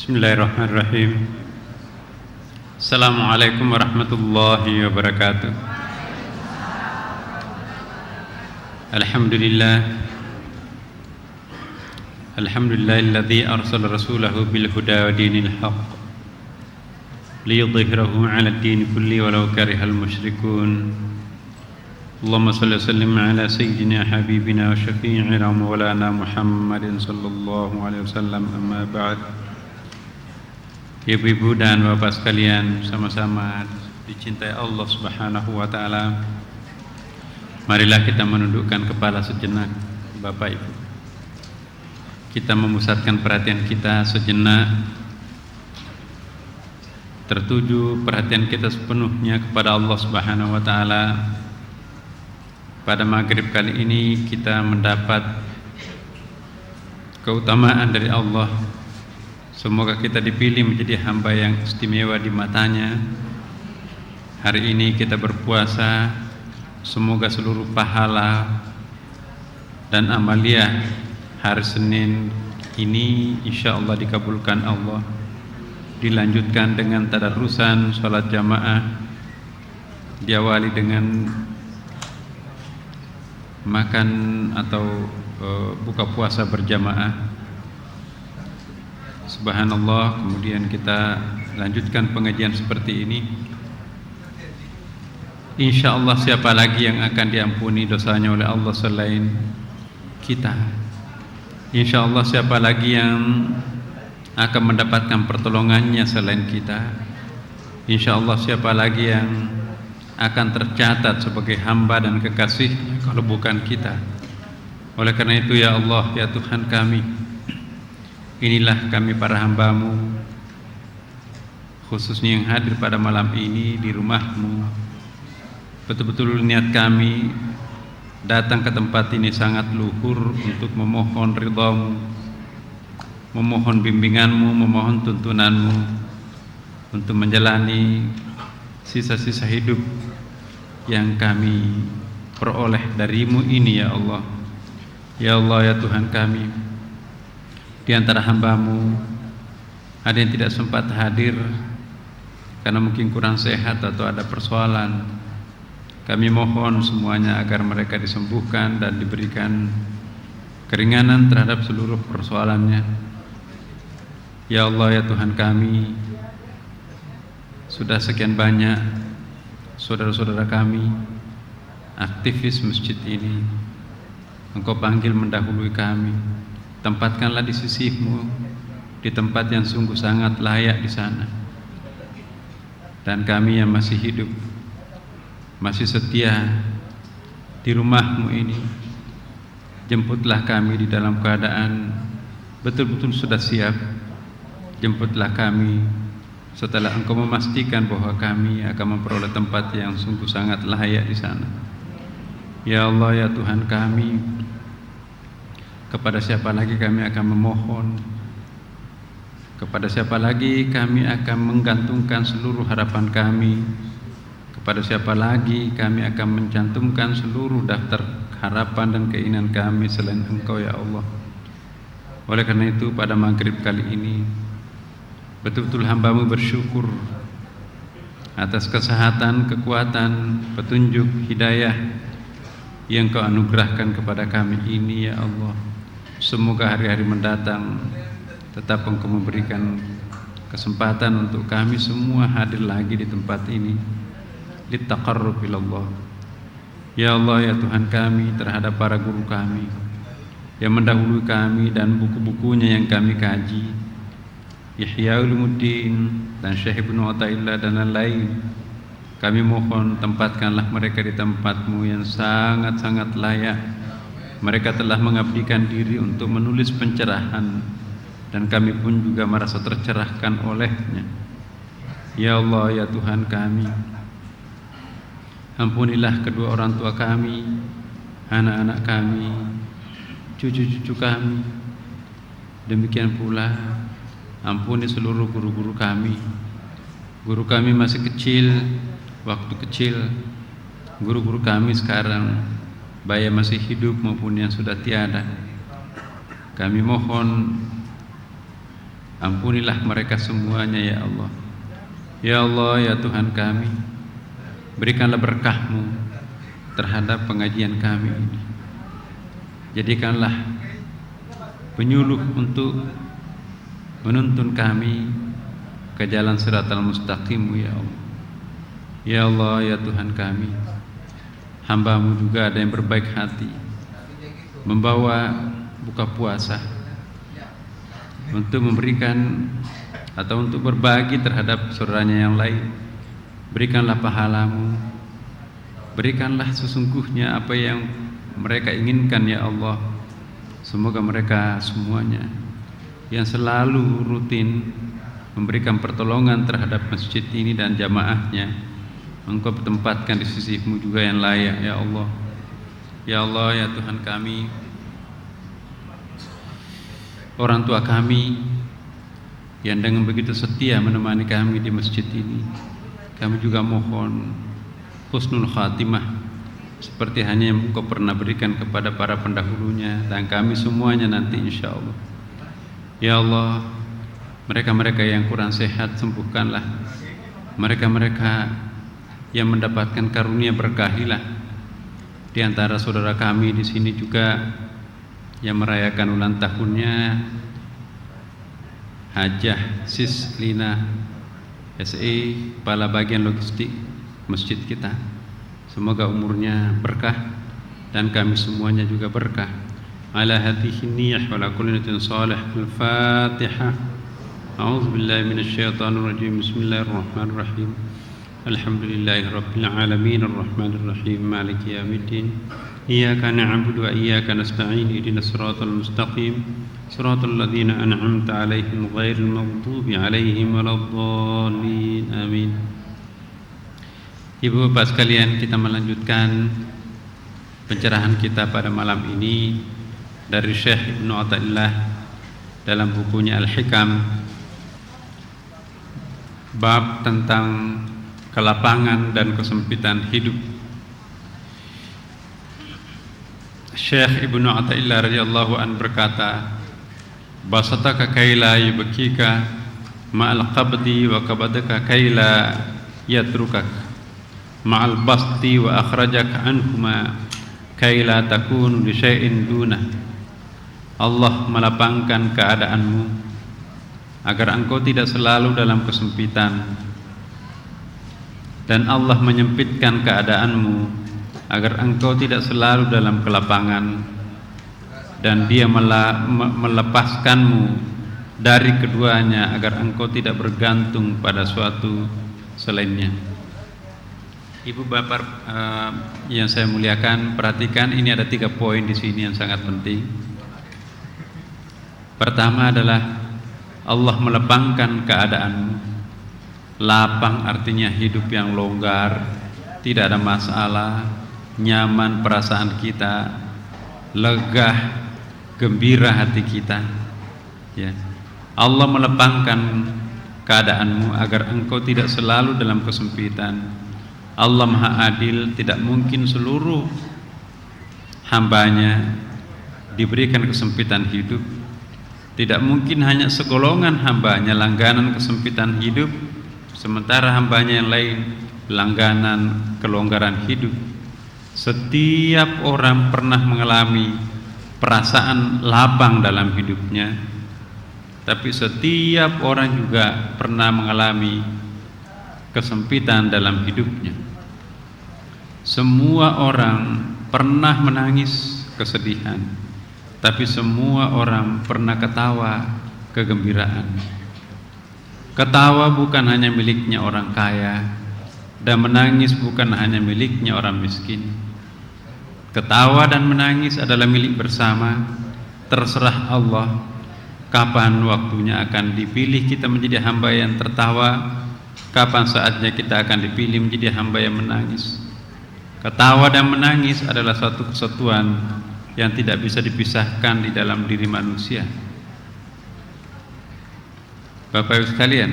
Bismillahirrahmanirrahim. Assalamualaikum warahmatullahi wabarakatuh. Alhamdulillah. Alhamdulillahilladzi arsala rasulahu bil huda wa dinil haqq liyudhhirahu 'ala ad-din kulli walau karihal musyrikun. Allahumma shalli wa sallim 'ala sayyidina habibina wa syafi'ina wa maulana Muhammadin sallallahu alaihi wasallam. Amma ba'd. Ibu-ibu dan bapak sekalian, sama-sama dicintai Allah Subhanahu wa taala. Marilah kita menundukkan kepala sejenak, Bapak Ibu. Kita memusatkan perhatian kita sejenak, tertuju perhatian kita sepenuhnya kepada Allah Subhanahu wa taala. Pada maghrib kali ini kita mendapat keutamaan dari Allah. Semoga kita dipilih menjadi hamba yang istimewa di matanya. Hari ini kita berpuasa, semoga seluruh pahala dan amalia hari Senin ini insya Allah dikabulkan Allah. Dilanjutkan dengan tadarusan sholat jamaah, diawali dengan makan atau buka puasa berjamaah. Subhanallah, kemudian kita lanjutkan pengajian seperti ini. Insya Allah siapa lagi yang akan diampuni dosanya oleh Allah selain kita? Insya Allah siapa lagi yang akan mendapatkan pertolongannya selain kita? Insya Allah siapa lagi yang akan tercatat sebagai hamba dan kekasihnya kalau bukan kita? Oleh karena itu ya Allah, ya Tuhan kami, inilah kami para hamba-Mu, khususnya yang hadir pada malam ini di rumah-Mu. Betul-betul niat kami datang ke tempat ini sangat luhur untuk memohon ridha-Mu, memohon bimbingan-Mu, memohon tuntunan-Mu untuk menjalani sisa-sisa hidup yang kami peroleh dari-Mu ini ya Allah. Ya Allah, ya Tuhan kami, di antara hamba-Mu ada yang tidak sempat hadir karena mungkin kurang sehat atau ada persoalan. Kami mohon semuanya agar mereka disembuhkan dan diberikan keringanan terhadap seluruh persoalannya. Ya Allah, ya Tuhan kami, sudah sekian banyak saudara-saudara kami aktivis masjid ini, Engkau panggil mendahului kami. Tempatkanlah di sisi-Mu, di tempat yang sungguh sangat layak di sana. Dan kami yang masih hidup, masih setia di rumah-Mu ini, jemputlah kami di dalam keadaan betul-betul sudah siap. Jemputlah kami setelah Engkau memastikan bahwa kami akan memperoleh tempat yang sungguh sangat layak di sana. Ya Allah, ya Tuhan kami, kepada siapa lagi kami akan memohon? Kepada siapa lagi kami akan menggantungkan seluruh harapan kami? Kepada siapa lagi kami akan mencantumkan seluruh daftar harapan dan keinginan kami selain Engkau ya Allah? Oleh karena itu pada maghrib kali ini betul-betul hamba-Mu bersyukur atas kesehatan, kekuatan, petunjuk, hidayah yang Kau anugerahkan kepada kami ini ya Allah. Semoga hari-hari mendatang tetap Engkau memberikan kesempatan untuk kami semua hadir lagi di tempat ini litaqarrub ilallah. Ya Allah, ya Tuhan kami, terhadap para guru kami yang mendahului kami dan buku-bukunya yang kami kaji, Ihya Ulumuddin dan Syekh Ibnu Athaillah dan lain-lain, kami mohon tempatkanlah mereka di tempat-Mu yang sangat-sangat layak. Mereka telah mengabdikan diri untuk menulis pencerahan dan kami pun juga merasa tercerahkan olehnya. Ya Allah, ya Tuhan kami, ampunilah kedua orang tua kami, anak-anak kami, cucu-cucu kami. Demikian pula ampuni seluruh guru-guru kami. Guru kami masih kecil, waktu kecil. Guru-guru kami sekarang baik masih hidup maupun yang sudah tiada. Kami mohon Ampunilah mereka semuanya ya Allah. Ya Allah, ya Tuhan kami, berikanlah berkah-Mu terhadap pengajian kami ini. Jadikanlah penyuluh untuk menuntun kami ke jalan siratal mustaqim ya Allah. Ya Allah, ya Tuhan kami, hamba-Mu juga ada yang berbaik hati membawa buka puasa untuk memberikan atau untuk berbagi terhadap saudaranya yang lain. Berikanlah pahala-Mu, berikanlah sesungguhnya apa yang mereka inginkan ya Allah. Semoga mereka semuanya yang selalu rutin memberikan pertolongan terhadap masjid ini dan jamaahnya, Engkau tempatkan di sisi-Mu juga yang layak ya Allah. Ya Allah, ya Tuhan kami, orang tua kami yang dengan begitu setia menemani kami di masjid ini, kami juga mohon husnul khatimah seperti hanya yang Engkau pernah berikan kepada para pendahulunya dan kami semuanya nanti insya Allah. Ya Allah, mereka-mereka yang kurang sehat sembuhkanlah, mereka-mereka yang mendapatkan karunia berkahilah. Di antara saudara kami di sini juga yang merayakan ulang tahunnya Hajah Sis Lina SE, kepala bagian logistik masjid kita. Semoga umurnya berkah dan kami semuanya juga berkah. Ala hadhihi niyyah wa ala kulli niyatin salih. Al-Fatihah. A'udzu billahi minasyaitonir rajim. Bismillahirrahmanirrahim. Alhamdulillahi rabbil alamin arrahmanir rahim maliki yaumiddin. Iyyaka na'budu wa iyyaka nasta'in ihdinas siratal mustaqim siratal ladzina an'amta 'alaihim ghairil maghdubi 'alaihim waladdallin. Amin. Ibu bapak sekalian, kita melanjutkan pencerahan kita pada malam ini dari Syekh Ibnu Athaillah dalam bukunya Al-Hikam, bab tentang kelapangan dan kesempitan hidup. Syekh Ibnu Athaillah radhiyallahu an berkata, basataka kaila yubkika ma'al qabdi wa qabadaka kaila yatrukak ma'al basti wa akhrajaka anhuma kaila takunu li syai'in dunah. Allah melapangkan keadaanmu agar engkau tidak selalu dalam kesempitan, dan Allah menyempitkan keadaanmu agar engkau tidak selalu dalam kelapangan, dan Dia melepaskanmu dari keduanya agar engkau tidak bergantung pada suatu selainnya. Ibu bapak yang saya muliakan, perhatikan ini ada 3 poin di sini yang sangat penting. Pertama adalah Allah melapangkan keadaanmu. Lapang artinya hidup yang longgar, tidak ada masalah, nyaman perasaan kita, lega, gembira hati kita. Ya. Allah melapangkan keadaanmu agar engkau tidak selalu dalam kesempitan. Allah Maha Adil, tidak mungkin seluruh hambanya diberikan kesempitan hidup. Tidak mungkin hanya segolongan hambanya langganan kesempitan hidup, sementara hambanya yang lain langganan kelonggaran hidup. Setiap orang pernah mengalami perasaan lapang dalam hidupnya, tapi setiap orang juga pernah mengalami kesempitan dalam hidupnya. Semua orang pernah menangis kesedihan, tapi semua orang pernah ketawa kegembiraan. Ketawa bukan hanya miliknya orang kaya, dan menangis bukan hanya miliknya orang miskin. Ketawa dan menangis adalah milik bersama. Terserah Allah kapan waktunya akan dipilih kita menjadi hamba yang tertawa, kapan saatnya kita akan dipilih menjadi hamba yang menangis. Ketawa dan menangis adalah suatu kesatuan yang tidak bisa dipisahkan di dalam diri manusia. Bapak Ibu sekalian,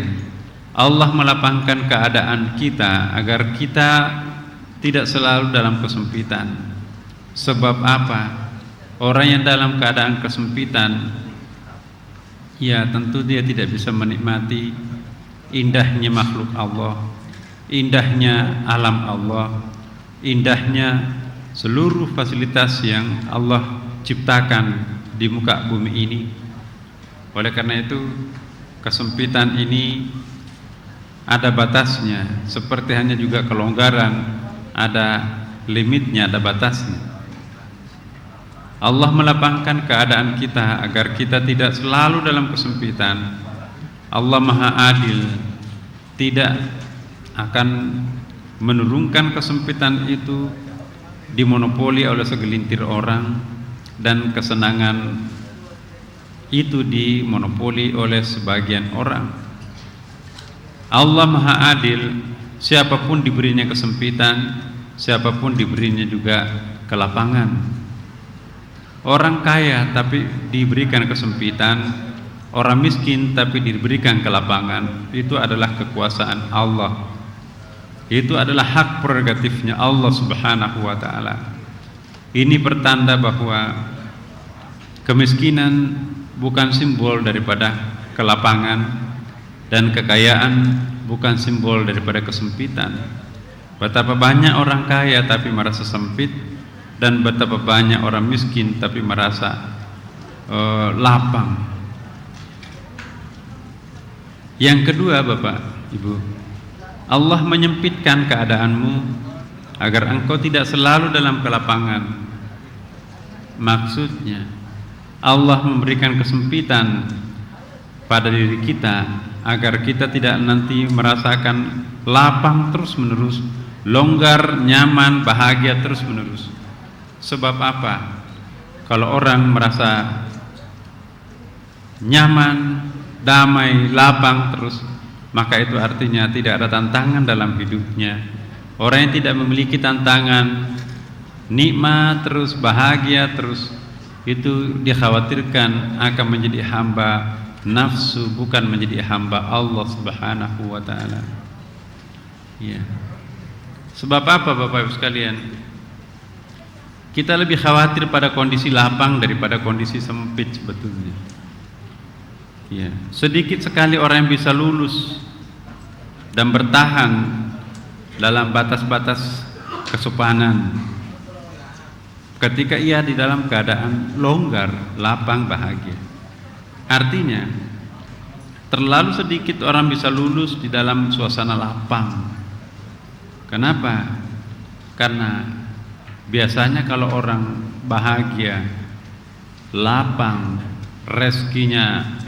Allah melapangkan keadaan kita agar kita tidak selalu dalam kesempitan. Sebab apa? Orang yang dalam keadaan kesempitan ya tentu dia tidak bisa menikmati indahnya makhluk Allah, indahnya alam Allah, indahnya seluruh fasilitas yang Allah ciptakan di muka bumi ini. Oleh karena itu, kesempitan ini ada batasnya, seperti hanya juga kelonggaran ada limitnya, ada batasnya. Allah melapangkan keadaan kita agar kita tidak selalu dalam kesempitan. Allah Maha Adil, tidak akan menurunkan kesempitan itu dimonopoli oleh segelintir orang, dan kesenangan itu dimonopoli oleh sebagian orang. Allah Maha Adil, siapapun diberinya kesempitan, siapapun diberinya juga kelapangan. Orang kaya tapi diberikan kesempitan, orang miskin tapi diberikan kelapangan, itu adalah kekuasaan Allah. Itu adalah hak prerogatifnya Allah Subhanahu wa ta'ala. Ini pertanda bahwa kemiskinan bukan simbol daripada kelapangan, dan kekayaan bukan simbol daripada kesempitan. Betapa banyak orang kaya tapi merasa sempit, dan betapa banyak orang miskin tapi merasa lapang. Yang kedua, Bapak, Ibu, Allah menyempitkan keadaanmu agar engkau tidak selalu dalam kelapangan. Maksudnya, Allah memberikan kesempitan pada diri kita agar kita tidak nanti merasakan lapang terus-menerus, longgar, nyaman, bahagia terus-menerus. Sebab apa? Kalau orang merasa nyaman, damai, lapang terus, maka itu artinya tidak ada tantangan dalam hidupnya. Orang yang tidak memiliki tantangan, nikmat terus, bahagia terus, itu dikhawatirkan akan menjadi hamba nafsu, bukan menjadi hamba Allah Subhanahu wa ta'ala. Ya. Sebab apa, Bapak Ibu sekalian? Kita lebih khawatir pada kondisi lapang daripada kondisi sempit sebetulnya. Ya, sedikit sekali orang yang bisa lulus dan bertahan dalam batas-batas kesopanan ketika ia di dalam keadaan longgar, lapang, bahagia. Artinya, terlalu sedikit orang bisa lulus di dalam suasana lapang. Kenapa? Karena biasanya kalau orang bahagia, lapang, rezekinya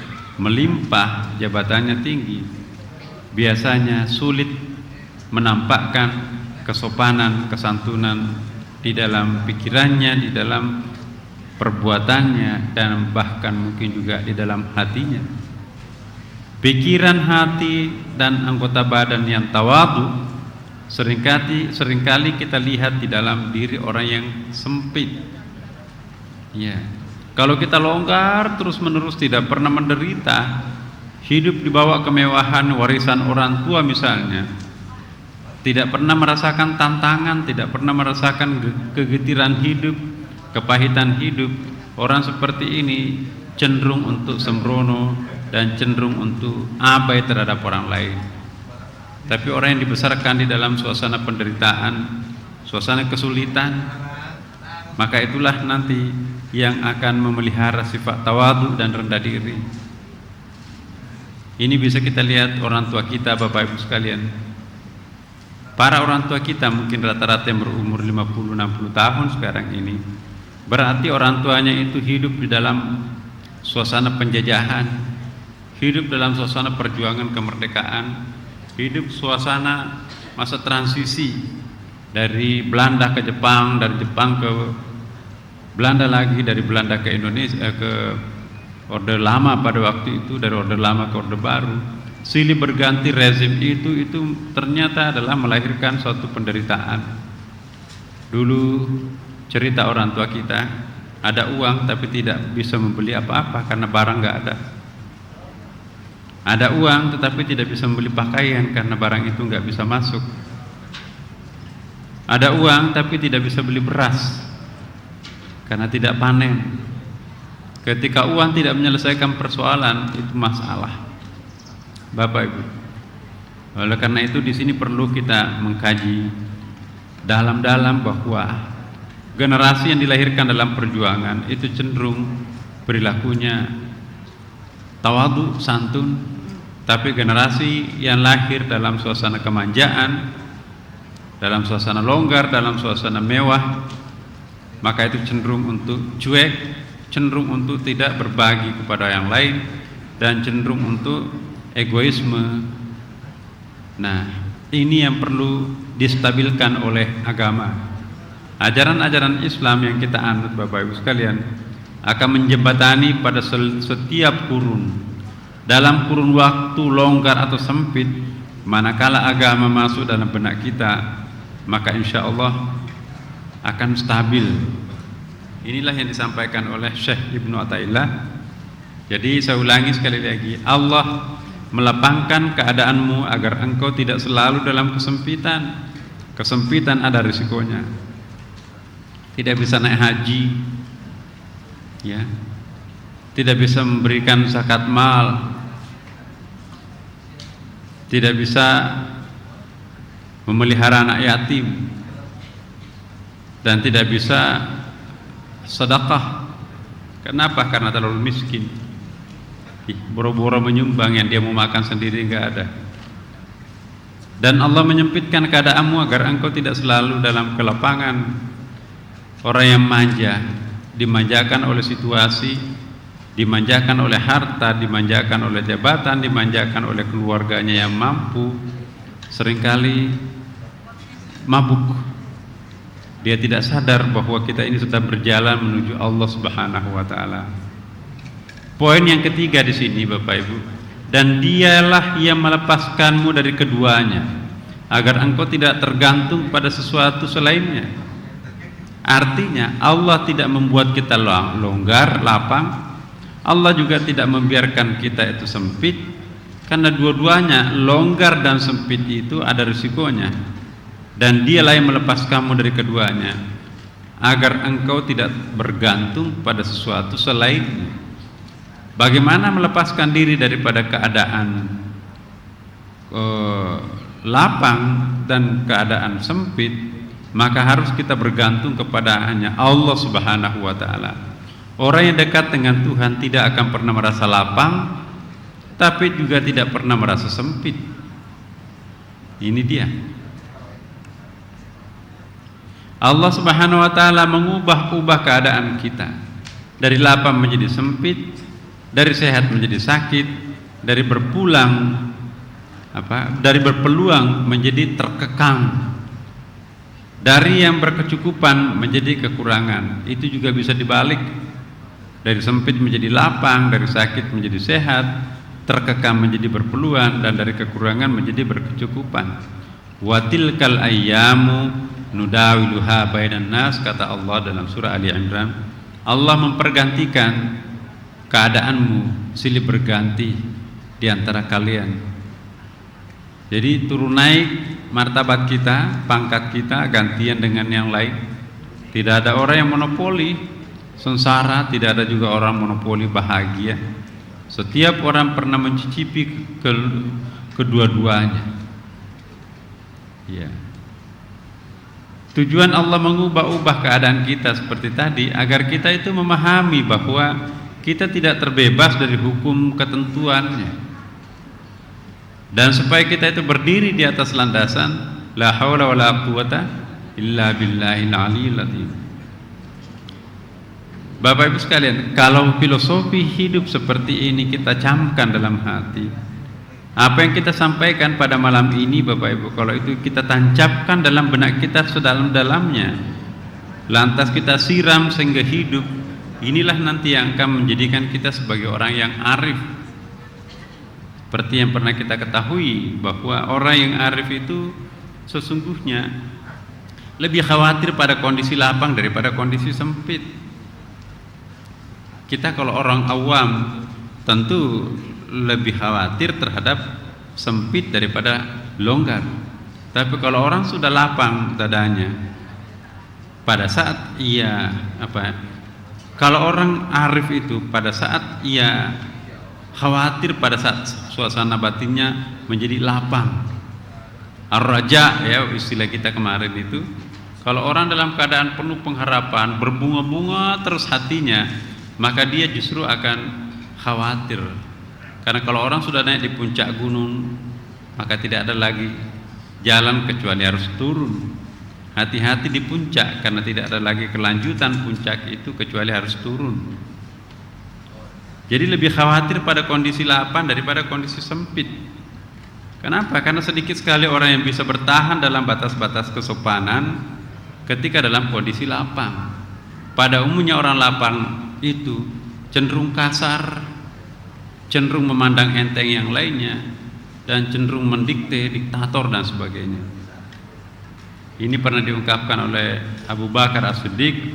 melimpah, jabatannya tinggi, biasanya sulit menampakkan kesopanan, kesantunan di dalam pikirannya, di dalam perbuatannya, dan bahkan mungkin juga di dalam hatinya. Pikiran, hati, dan anggota badan yang tawadhu seringkali kita lihat di dalam diri orang yang sempit. Ya, kalau kita longgar terus-menerus, tidak pernah menderita, hidup di bawah kemewahan warisan orang tua misalnya, tidak pernah merasakan tantangan, tidak pernah merasakan kegetiran hidup, kepahitan hidup, orang seperti ini cenderung untuk sembrono dan cenderung untuk abai terhadap orang lain. Tapi orang yang dibesarkan di dalam suasana penderitaan, suasana kesulitan, maka itulah nanti yang akan memelihara sifat tawadhu dan rendah diri. Ini bisa kita lihat orang tua kita, Bapak Ibu sekalian. Para orang tua kita mungkin rata-rata yang berumur 50-60 tahun sekarang ini, berarti orang tuanya itu hidup di dalam suasana penjajahan, hidup dalam suasana perjuangan kemerdekaan, hidup suasana masa transisi dari Belanda ke Jepang, dari Jepang ke Belanda lagi, dari Belanda ke Indonesia, ke Orde Lama pada waktu itu, dari Orde Lama ke Orde Baru. Silih berganti rezim itu ternyata adalah melahirkan suatu penderitaan. Dulu cerita orang tua kita, ada uang tapi tidak bisa membeli apa-apa karena barang nggak ada. Ada uang tetapi tidak bisa membeli pakaian karena barang itu nggak bisa masuk. Ada uang tapi tidak bisa beli beras karena tidak panen. Ketika uang tidak menyelesaikan persoalan, itu masalah, Bapak Ibu. Oleh karena itu di sini perlu kita mengkaji dalam-dalam bahwa generasi yang dilahirkan dalam perjuangan itu cenderung perilakunya tawadhu, santun, tapi generasi yang lahir dalam suasana kemanjaan, dalam suasana longgar, dalam suasana mewah, maka itu cenderung untuk cuek, cenderung untuk tidak berbagi kepada yang lain, dan cenderung untuk egoisme. Nah, ini yang perlu distabilkan oleh agama. Ajaran-ajaran Islam yang kita anut, Bapak Ibu sekalian, akan menjembatani pada setiap kurun. Dalam kurun waktu longgar atau sempit, manakala agama masuk dalam benak kita, maka insya Allah akan stabil. Inilah yang disampaikan oleh Syekh Ibnu Athaillah. Jadi saya ulangi sekali lagi, Allah melapangkan keadaanmu agar engkau tidak selalu dalam kesempitan. Kesempitan ada risikonya. Tidak bisa naik haji, ya, tidak bisa memberikan zakat mal, tidak bisa memelihara anak yatim, dan tidak bisa sedekah. Kenapa? Karena terlalu miskin. Boro-boro menyumbang, yang dia mau makan sendiri enggak ada. Dan Allah menyempitkan keadaanmu agar engkau tidak selalu dalam kelapangan. Orang yang manja, dimanjakan oleh situasi, dimanjakan oleh harta, dimanjakan oleh jabatan, dimanjakan oleh keluarganya yang mampu, seringkali mabuk. Dia tidak sadar bahwa kita ini sedang berjalan menuju Allah Subhanahu wa taala. Poin yang ketiga di sini, Bapak Ibu, dan dialah yang melepaskanmu dari keduanya agar engkau tidak tergantung pada sesuatu selainnya. Artinya Allah tidak membuat kita longgar, lapang. Allah juga tidak membiarkan kita itu sempit, karena dua-duanya, longgar dan sempit itu ada risikonya. Dan dialah yang melepaskanmu dari keduanya agar engkau tidak bergantung pada sesuatu selainnya. Bagaimana melepaskan diri daripada keadaan lapang dan keadaan sempit? Maka harus kita bergantung kepada hanya Allah Subhanahu wa taala. Orang yang dekat dengan Tuhan tidak akan pernah merasa lapang, tapi juga tidak pernah merasa sempit. Ini dia. Allah Subhanahu wa taala mengubah-ubah keadaan kita dari lapang menjadi sempit, dari sehat menjadi sakit, dari berpeluang menjadi terkekang, dari yang berkecukupan menjadi kekurangan. Itu juga bisa dibalik, dari sempit menjadi lapang, dari sakit menjadi sehat, terkekang menjadi berpeluang, dan dari kekurangan menjadi berkecukupan. Wa tilkal ayyamu nudawiluha bainan nas, kata Allah dalam surah Ali Imran. Allah mempergantikan keadaanmu, silih berganti di antara kalian. Jadi turun naik martabat kita, pangkat kita gantian dengan yang lain. Tidak ada orang yang monopoli sengsara, tidak ada juga orang monopoli bahagia. Setiap orang pernah mencicipi kedua-duanya. Ya. Tujuan Allah mengubah-ubah keadaan kita seperti tadi agar kita itu memahami bahwa kita tidak terbebas dari hukum ketentuannya, dan supaya kita itu berdiri di atas landasan la haula wala quwata illa billahil aliyil azim. Bapak Ibu sekalian, kalau filosofi hidup seperti ini kita camkan dalam hati, apa yang kita sampaikan pada malam ini, Bapak Ibu, kalau itu kita tancapkan dalam benak kita sedalam-dalamnya, lantas kita siram sehingga hidup, inilah nanti yang akan menjadikan kita sebagai orang yang arif. Seperti yang pernah kita ketahui bahwa orang yang arif itu sesungguhnya lebih khawatir pada kondisi lapang daripada kondisi sempit. Kita kalau orang awam tentu lebih khawatir terhadap sempit daripada longgar. Tapi kalau orang sudah lapang dadanya, pada saat ia Kalau orang arif itu pada saat ia khawatir, pada saat suasana batinnya menjadi lapang, ar-raja ya istilah kita kemarin itu. Kalau orang dalam keadaan penuh pengharapan, berbunga-bunga terus hatinya, maka dia justru akan khawatir. Karena kalau orang sudah naik di puncak gunung, maka tidak ada lagi jalan kecuali harus turun. Hati-hati di puncak, karena tidak ada lagi kelanjutan puncak itu kecuali harus turun. Jadi lebih khawatir pada kondisi lapang daripada kondisi sempit. Kenapa? Karena sedikit sekali orang yang bisa bertahan dalam batas-batas kesopanan ketika dalam kondisi lapang. Pada umumnya orang lapang itu cenderung kasar, cenderung memandang enteng yang lainnya, dan cenderung mendikte, diktator dan sebagainya. Ini pernah diungkapkan oleh Abu Bakar As-Siddiq,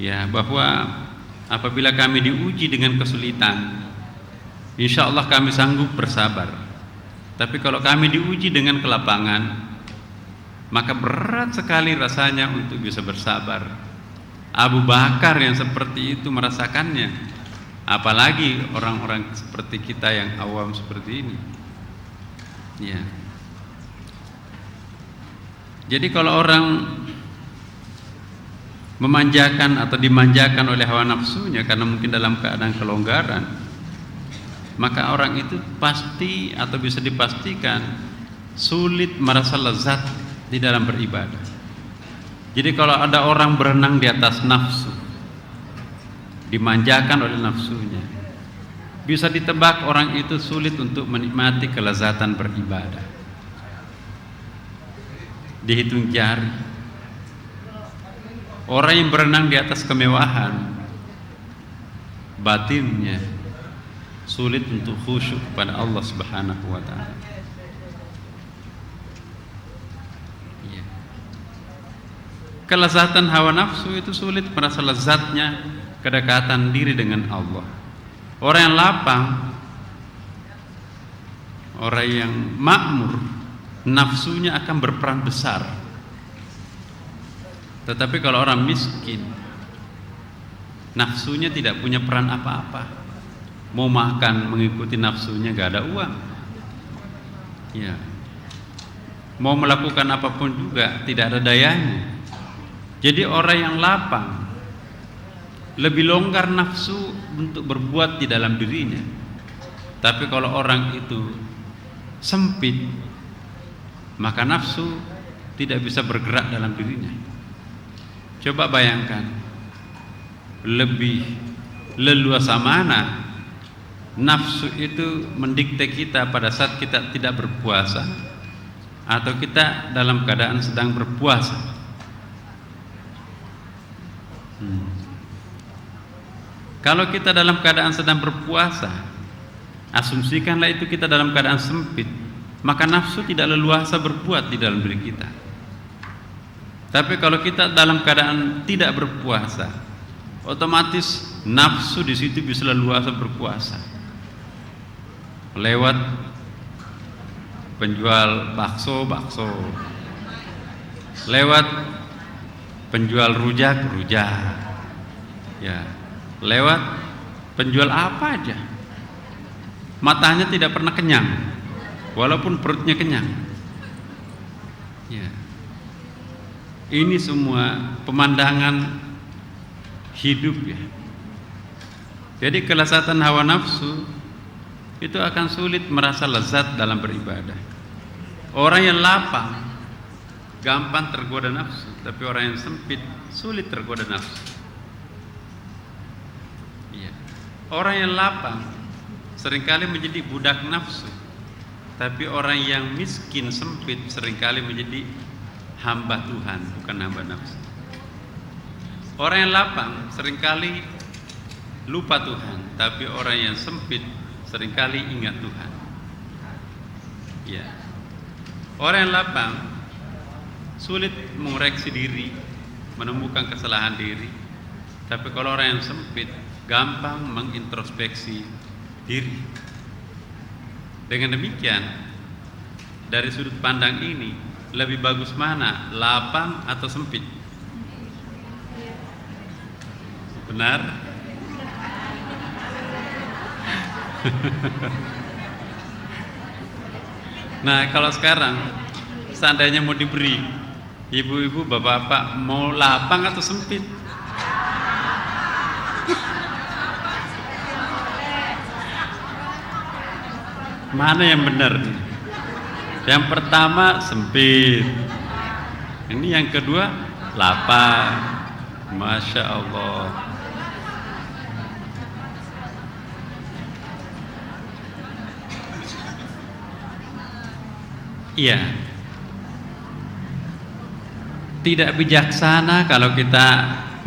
ya, bahwa apabila kami diuji dengan kesulitan, insya Allah kami sanggup bersabar. Tapi kalau kami diuji dengan kelapangan, maka berat sekali rasanya untuk bisa bersabar. Abu Bakar yang seperti itu merasakannya, apalagi orang-orang seperti kita yang awam seperti ini. Ya. Jadi kalau orang memanjakan atau dimanjakan oleh hawa nafsunya karena mungkin dalam keadaan kelonggaran, maka orang itu pasti atau bisa dipastikan sulit merasa lezat di dalam beribadah. Jadi kalau ada orang berenang di atas nafsu, dimanjakan oleh nafsunya, bisa ditebak orang itu sulit untuk menikmati kelezatan beribadah. Dihitung jari. Orang yang berenang di atas kemewahan, batinnya sulit untuk khusyuk kepada Allah Subhanahu wa ta'ala. Ya. Kelezatan hawa nafsu itu sulit merasa lezatnya kedekatan diri dengan Allah. Orang yang lapang, orang yang makmur, nafsunya akan berperan besar. Tetapi kalau orang miskin, nafsunya tidak punya peran apa-apa. Mau makan mengikuti nafsunya, gak ada uang. Ya. Mau melakukan apapun juga tidak ada dayanya. Jadi orang yang lapang lebih longgar nafsu untuk berbuat di dalam dirinya. Tapi kalau orang itu sempit, maka nafsu tidak bisa bergerak dalam dirinya. Coba bayangkan, lebih leluasa mana nafsu itu mendikte kita pada saat kita tidak berpuasa atau kita dalam keadaan sedang berpuasa. Kalau kita dalam keadaan sedang berpuasa, asumsikanlah itu kita dalam keadaan sempit, maka nafsu tidak leluasa berbuat di dalam diri kita. Tapi kalau kita dalam keadaan tidak berpuasa, otomatis nafsu di situ bisa leluasa berkuasa. Lewat penjual bakso, lewat penjual rujak, ya, lewat penjual apa aja. Matanya tidak pernah kenyang, walaupun perutnya kenyang. Ya. Ini semua pemandangan hidup ya. Jadi kelezatan hawa nafsu itu akan sulit merasa lezat dalam beribadah. Orang yang lapang gampang tergoda nafsu, tapi orang yang sempit sulit tergoda nafsu. Ya. Orang yang lapang seringkali menjadi budak nafsu, tapi orang yang miskin sempit seringkali menjadi hamba Tuhan, bukan hamba nafsu. Orang yang lapang seringkali lupa Tuhan, tapi orang yang sempit seringkali ingat Tuhan. Ya. Orang yang lapang sulit mengoreksi diri, menemukan kesalahan diri, tapi kalau orang yang sempit gampang mengintrospeksi diri. Dengan demikian, dari sudut pandang ini, lebih bagus mana, lapang atau sempit? Benar? Nah, kalau sekarang seandainya mau diberi, ibu-ibu, bapak-bapak, mau lapang atau sempit? Mana yang benar? Yang pertama sempit, ini yang kedua lapang. Masya Allah. Iya, tidak bijaksana kalau kita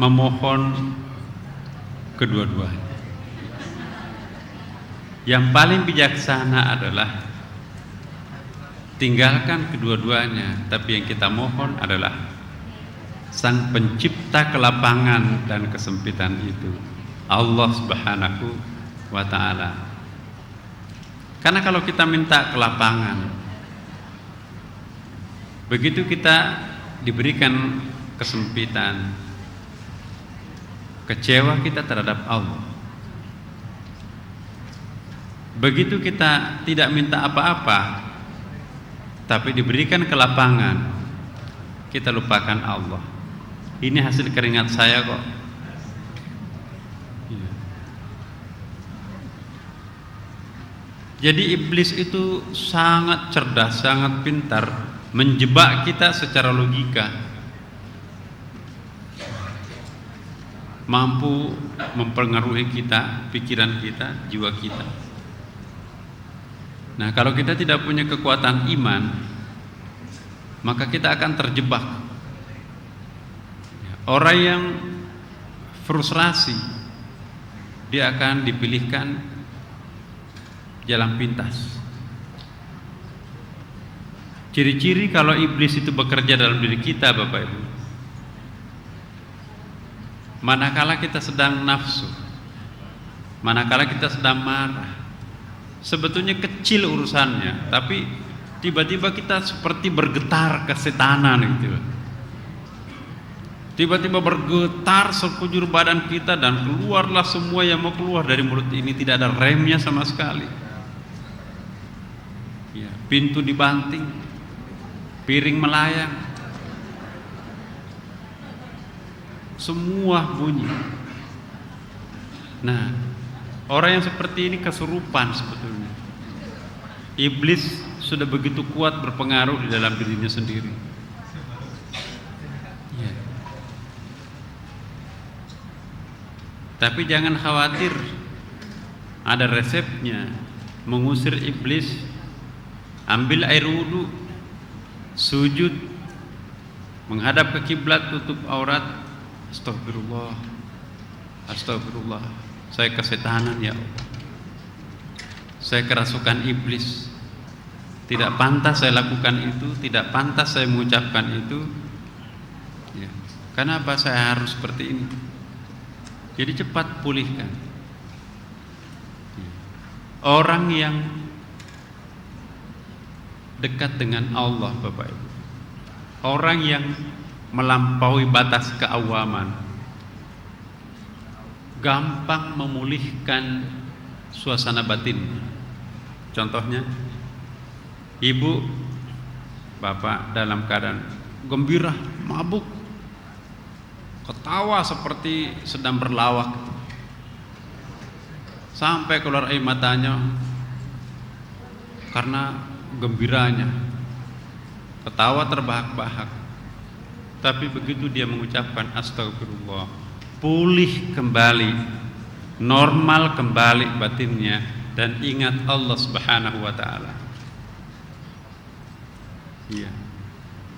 memohon kedua-duanya. Yang paling bijaksana adalah tinggalkan kedua-duanya, tapi yang kita mohon adalah Sang Pencipta kelapangan dan kesempitan itu, Allah Subhanahu wa Ta'ala. Karena kalau kita minta kelapangan, begitu kita diberikan kesempitan, kecewa kita terhadap Allah. Begitu kita tidak minta apa-apa, tapi diberikan kelapangan, kita lupakan Allah. Ini hasil keringat saya kok. Jadi iblis itu sangat cerdas, sangat pintar, menjebak kita secara logika, mampu mempengaruhi kita, pikiran kita, jiwa kita. Nah, kalau kita tidak punya kekuatan iman, maka kita akan terjebak. Orang yang frustrasi, dia akan dipilihkan jalan pintas. Ciri-ciri kalau iblis itu bekerja dalam diri kita, Bapak Ibu, manakala kita sedang nafsu, manakala kita sedang marah, sebetulnya kecil urusannya, tapi tiba-tiba kita seperti bergetar kesetanan gitu. Tiba-tiba bergetar sekujur badan kita dan keluarlah semua yang mau keluar dari mulut ini, tidak ada remnya sama sekali. Ya, pintu dibanting, piring melayang, semua bunyi. Nah, orang yang seperti ini kesurupan sebetulnya. Iblis sudah begitu kuat berpengaruh di dalam dirinya sendiri. Ya. Tapi jangan khawatir, ada resepnya mengusir iblis. Ambil air wudhu, sujud, menghadap ke kiblat, tutup aurat. Astagfirullah, astagfirullah, saya kesetanan ya Allah, saya kerasukan iblis, tidak pantas saya lakukan itu, tidak pantas saya mengucapkan itu ya. Kenapa saya harus seperti ini? Jadi cepat pulihkan. Orang yang dekat dengan Allah, Bapak Ibu, orang yang melampaui batas keawaman, gampang memulihkan suasana batin. Contohnya, ibu, bapak dalam keadaan gembira, mabuk, ketawa seperti sedang berlawak, sampai keluar air matanya karena gembiranya, ketawa terbahak-bahak. Tapi begitu dia mengucapkan astagfirullah, pulih kembali, normal kembali batinnya, dan ingat Allah Subhanahu wa Ta'ala. Ya.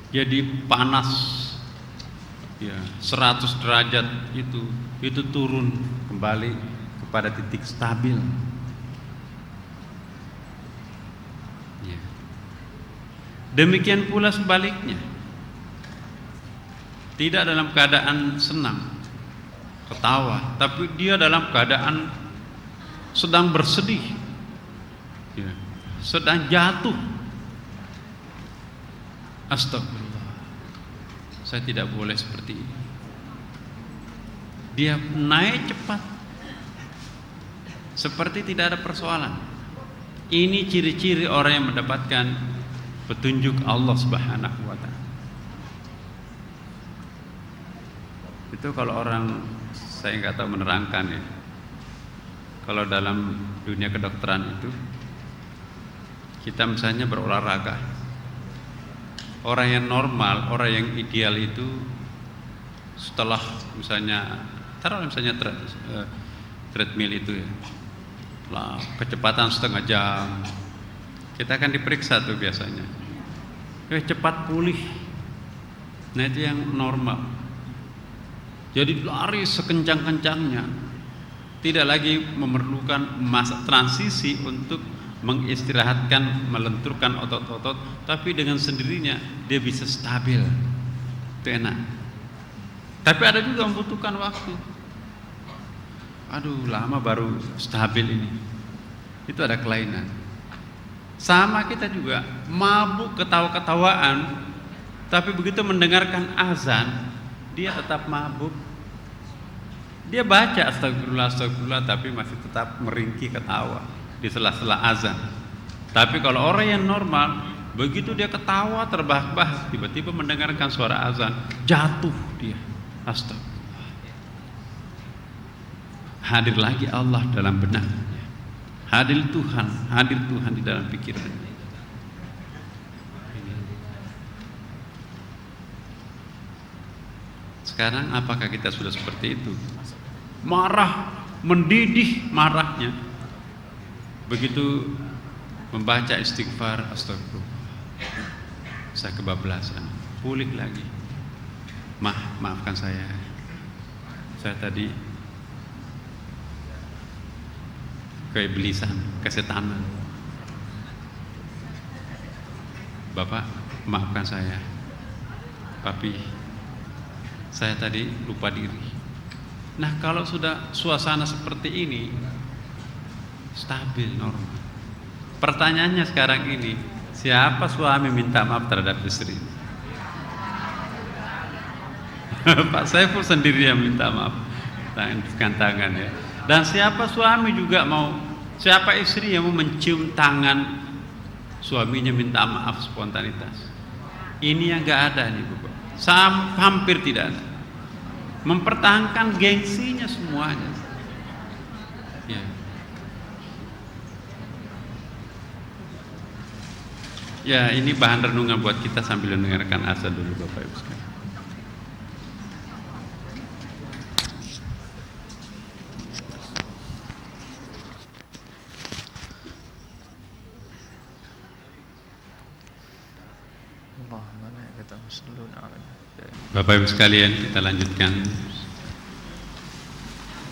Jadi panas ya, 100 derajat itu turun kembali kepada titik stabil. Ya. Demikian pula sebaliknya, tidak dalam keadaan senang, ketawa, tapi dia dalam keadaan sedang bersedih ya, sedang jatuh. Astagfirullah, saya tidak boleh seperti ini. dia naik cepat seperti tidak ada persoalan. Ini ciri-ciri orang yang mendapatkan petunjuk Allah Subhanahu wa taala. Itu kalau orang, saya nggak tahu menerangkan ya. Kalau dalam dunia kedokteran itu, kita misalnya berolahraga, orang yang normal, orang yang ideal itu setelah misalnya taruh misalnya treadmill itu ya, lah kecepatan setengah jam, kita akan diperiksa tuh biasanya, cepat pulih. Nah itu yang normal. Jadi lari sekencang-kencangnya, tidak lagi memerlukan masa transisi untuk mengistirahatkan, melenturkan otot-otot, tapi dengan sendirinya dia bisa stabil. Itu enak. Tapi ada juga membutuhkan waktu. Aduh, lama baru stabil ini. Itu ada kelainan. Sama kita juga mabuk ketawa-ketawaan, tapi begitu mendengarkan azan, dia tetap mabuk. Dia baca astagfirullah, astagfirullah, tapi masih tetap meringkih ketawa di sela-sela azan. Tapi kalau orang yang normal, begitu dia ketawa terbahak-bahak, tiba-tiba mendengarkan suara azan, jatuh dia. Astagfirullah. Hadir lagi Allah dalam benaknya. Hadir Tuhan di dalam pikirannya. Sekarang apakah kita sudah seperti itu? Marah, mendidih marahnya. Begitu membaca istighfar, astagfirullah, saya kebablasan, pulih lagi. Maafkan saya tadi keiblisan, kesetanan. Bapak, maafkan saya, tapi saya tadi lupa diri. Nah, kalau sudah suasana seperti ini, stabil, normal. Pertanyaannya sekarang ini, siapa suami minta maaf terhadap istri? Pak Saiful sendiri yang minta maaf, tangan ya. Dan siapa suami juga siapa istri yang mau mencium tangan suaminya minta maaf spontanitas? Ini yang nggak ada nih, Bapak. Hampir tidak ada. Mempertahankan gengsinya semuanya. Ya. Ya, ini bahan renungan buat kita sambil mendengarkan azan dulu, Bapak Ibu sekalian. Bapak Ibu sekalian, kita lanjutkan.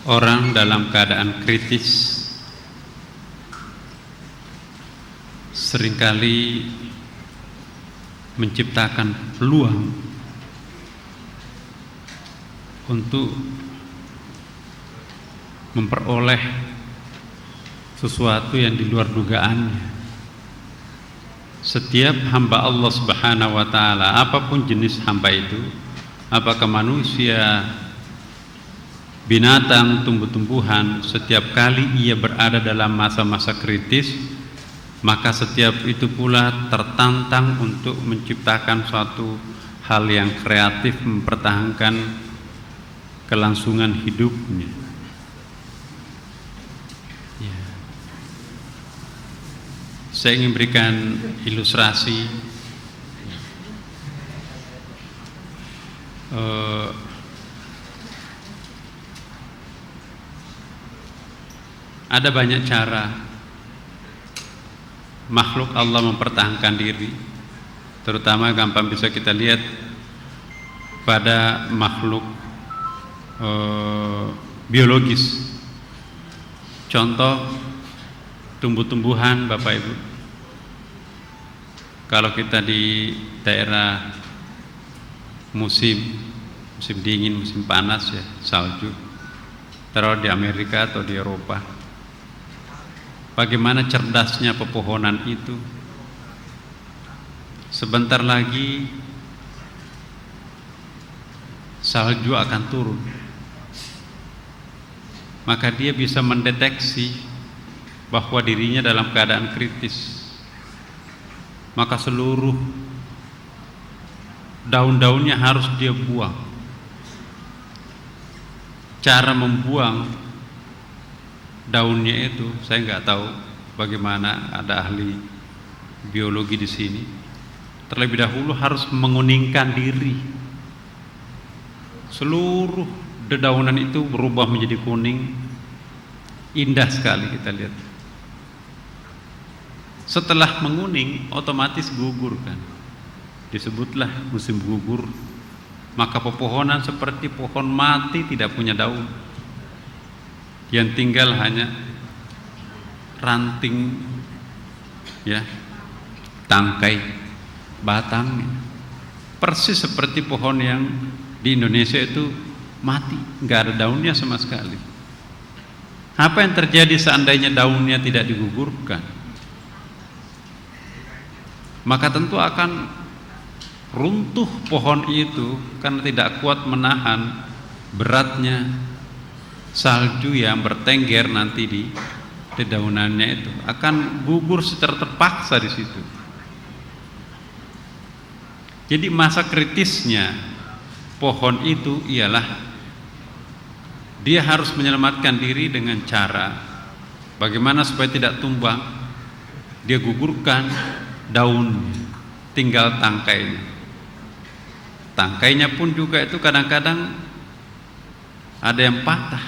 Orang dalam keadaan kritis seringkali menciptakan peluang untuk memperoleh sesuatu yang di luar dugaannya. Setiap hamba Allah Subhanahu wa taala, apapun jenis hamba itu, apakah manusia, binatang, tumbuh-tumbuhan, setiap kali ia berada dalam masa-masa kritis, maka setiap itu pula tertantang untuk menciptakan suatu hal yang kreatif, mempertahankan kelangsungan hidupnya. Ya. Saya ingin berikan ilustrasi. Ada banyak cara makhluk Allah mempertahankan diri, terutama gampang bisa kita lihat pada makhluk biologis. Contoh tumbuh-tumbuhan, Bapak Ibu. Kalau kita di daerah musim dingin, musim panas ya, salju, taruh di Amerika atau di Eropa, bagaimana cerdasnya pepohonan itu. Sebentar lagi salju akan turun. maka dia bisa mendeteksi bahwa dirinya dalam keadaan kritis. Maka seluruh daun-daunnya harus dia buang. Cara membuang daunnya itu saya nggak tahu bagaimana, ada ahli biologi di sini. Terlebih dahulu harus menguningkan diri. Seluruh dedaunan itu berubah menjadi kuning, indah sekali kita lihat. Setelah menguning otomatis gugur kan, disebutlah musim gugur. Maka pepohonan seperti pohon mati tidak punya daun, yang tinggal hanya ranting, ya, tangkai, batangnya. Persis seperti pohon yang di Indonesia itu mati, nggak ada daunnya sama sekali. Apa yang terjadi seandainya daunnya tidak digugurkan? Maka tentu akan runtuh pohon itu karena tidak kuat menahan beratnya salju yang bertengger nanti di dedaunannya, itu akan gugur secara terpaksa di situ. Jadi masa kritisnya pohon itu ialah dia harus menyelamatkan diri dengan cara bagaimana supaya tidak tumbang. Dia gugurkan daun, tinggal tangkainya. Tangkainya pun juga itu kadang-kadang ada yang patah,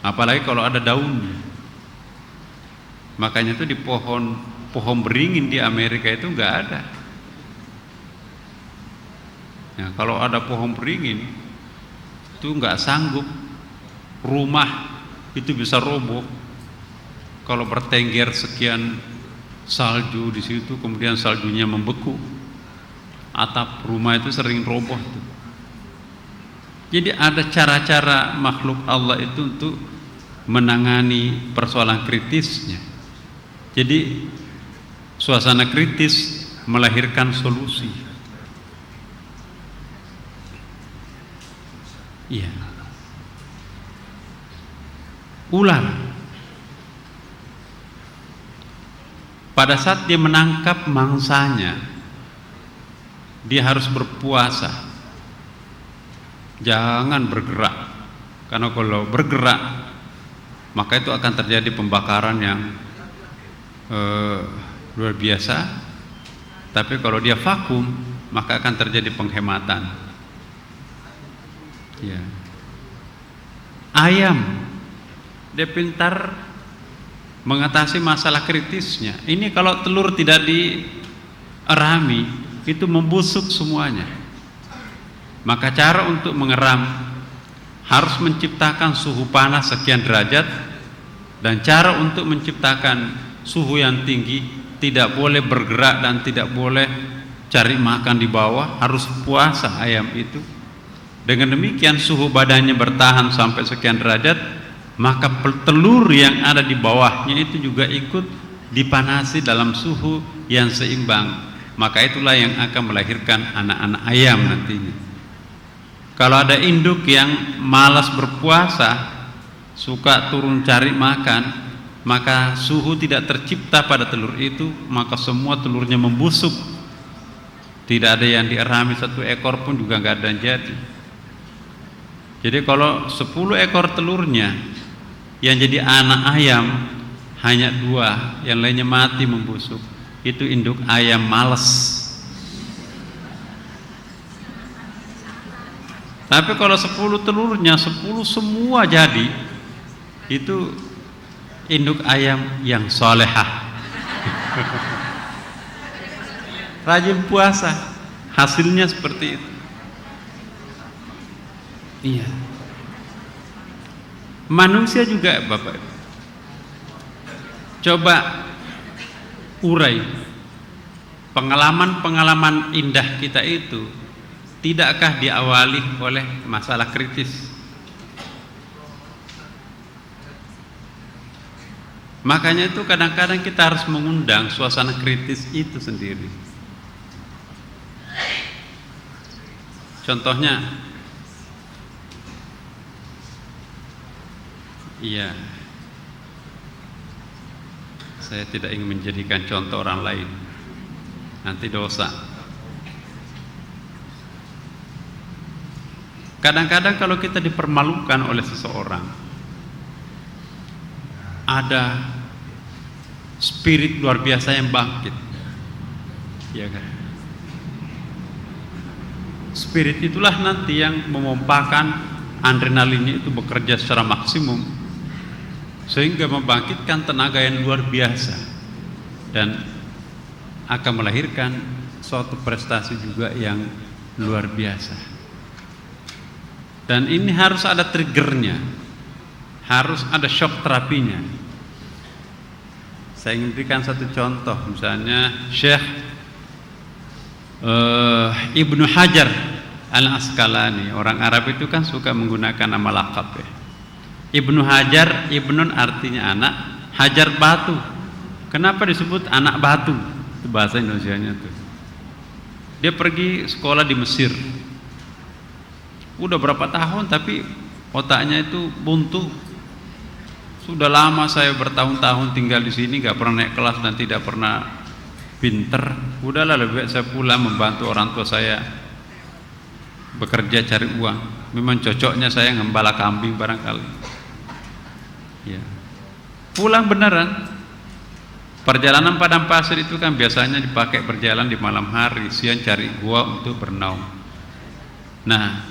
apalagi kalau ada daunnya. Makanya itu di pohon beringin di Amerika itu nggak ada. Ya, kalau ada pohon beringin itu nggak sanggup, rumah itu bisa roboh kalau bertengger sekian salju di situ, kemudian saljunya membeku. Atap rumah itu sering roboh tuh. Jadi ada cara-cara makhluk Allah itu untuk menangani persoalan kritisnya. Jadi suasana kritis melahirkan solusi. Iya. Ular pada saat dia menangkap mangsanya, dia harus berpuasa, jangan bergerak, karena kalau bergerak maka itu akan terjadi pembakaran yang luar biasa. Tapi kalau dia vakum maka akan terjadi penghematan. Ya. Ayam dia pintar mengatasi masalah kritisnya. Ini kalau telur tidak dierami itu membusuk semuanya. Maka cara untuk mengeram harus menciptakan suhu panas sekian derajat, dan cara untuk menciptakan suhu yang tinggi tidak boleh bergerak dan tidak boleh cari makan di bawah, harus puasa ayam itu. Dengan demikian suhu badannya bertahan sampai sekian derajat, maka telur yang ada di bawahnya itu juga ikut dipanasi dalam suhu yang seimbang. Maka itulah yang akan melahirkan anak-anak ayam nantinya. Kalau ada induk yang malas berpuasa, suka turun cari makan, maka suhu tidak tercipta pada telur itu, maka semua telurnya membusuk. Tidak ada yang dierami, satu ekor pun juga nggak ada yang jadi. Jadi kalau 10 ekor telurnya yang jadi anak ayam hanya 2, yang lainnya mati membusuk, itu induk ayam males. Tapi kalau 10 telurnya 10 semua jadi, itu induk ayam yang solehah. Rajin puasa, hasilnya seperti itu. Iya. Manusia juga Bapak, coba urai pengalaman-pengalaman indah kita itu, tidakkah diawali oleh masalah kritis? Makanya itu kadang-kadang kita harus mengundang suasana kritis itu sendiri. Contohnya Iya, saya tidak ingin menjadikan contoh orang lain, nanti dosa. Kadang-kadang kalau kita dipermalukan oleh seseorang, ada spirit luar biasa yang bangkit, ya kan? Spirit itulah nanti yang memompakan adrenalinnya itu bekerja secara maksimum, sehingga membangkitkan tenaga yang luar biasa dan akan melahirkan suatu prestasi juga yang luar biasa. Dan ini harus ada triggernya, harus ada shock terapinya. Saya ingin berikan satu contoh, misalnya Syekh Ibnu Hajar Al-Asqalani. Orang Arab itu kan suka menggunakan nama lakab ya. Ibnu Hajar, Ibnun artinya anak, Hajar batu. Kenapa disebut anak batu? Itu bahasa Indonesianya tuh. Dia pergi sekolah di Mesir. Udah berapa tahun tapi otaknya itu buntu. Sudah lama saya bertahun-tahun tinggal di sini, gak pernah naik kelas dan tidak pernah pinter. Udahlah, lebih baik saya pulang membantu orang tua saya bekerja cari uang. Memang cocoknya saya ngembala kambing barangkali. Ya. Pulang beneran. Perjalanan padang pasir itu kan biasanya dipakai berjalan di malam hari, siang cari gua untuk bernaung. Nah,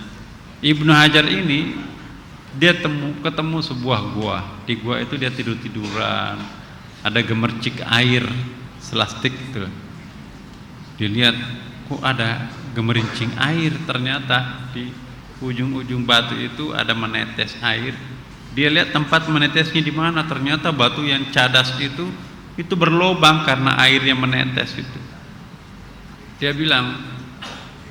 Ibnu Hajar ini dia ketemu sebuah gua. Di gua itu dia tidur-tiduran, ada gemercik air selastik itu. Dilihat kok ada gemerincing air, ternyata di ujung-ujung batu itu ada menetes air. Dia lihat tempat menetesnya di mana, ternyata batu yang cadas itu berlobang karena air yang menetes itu. Dia bilang,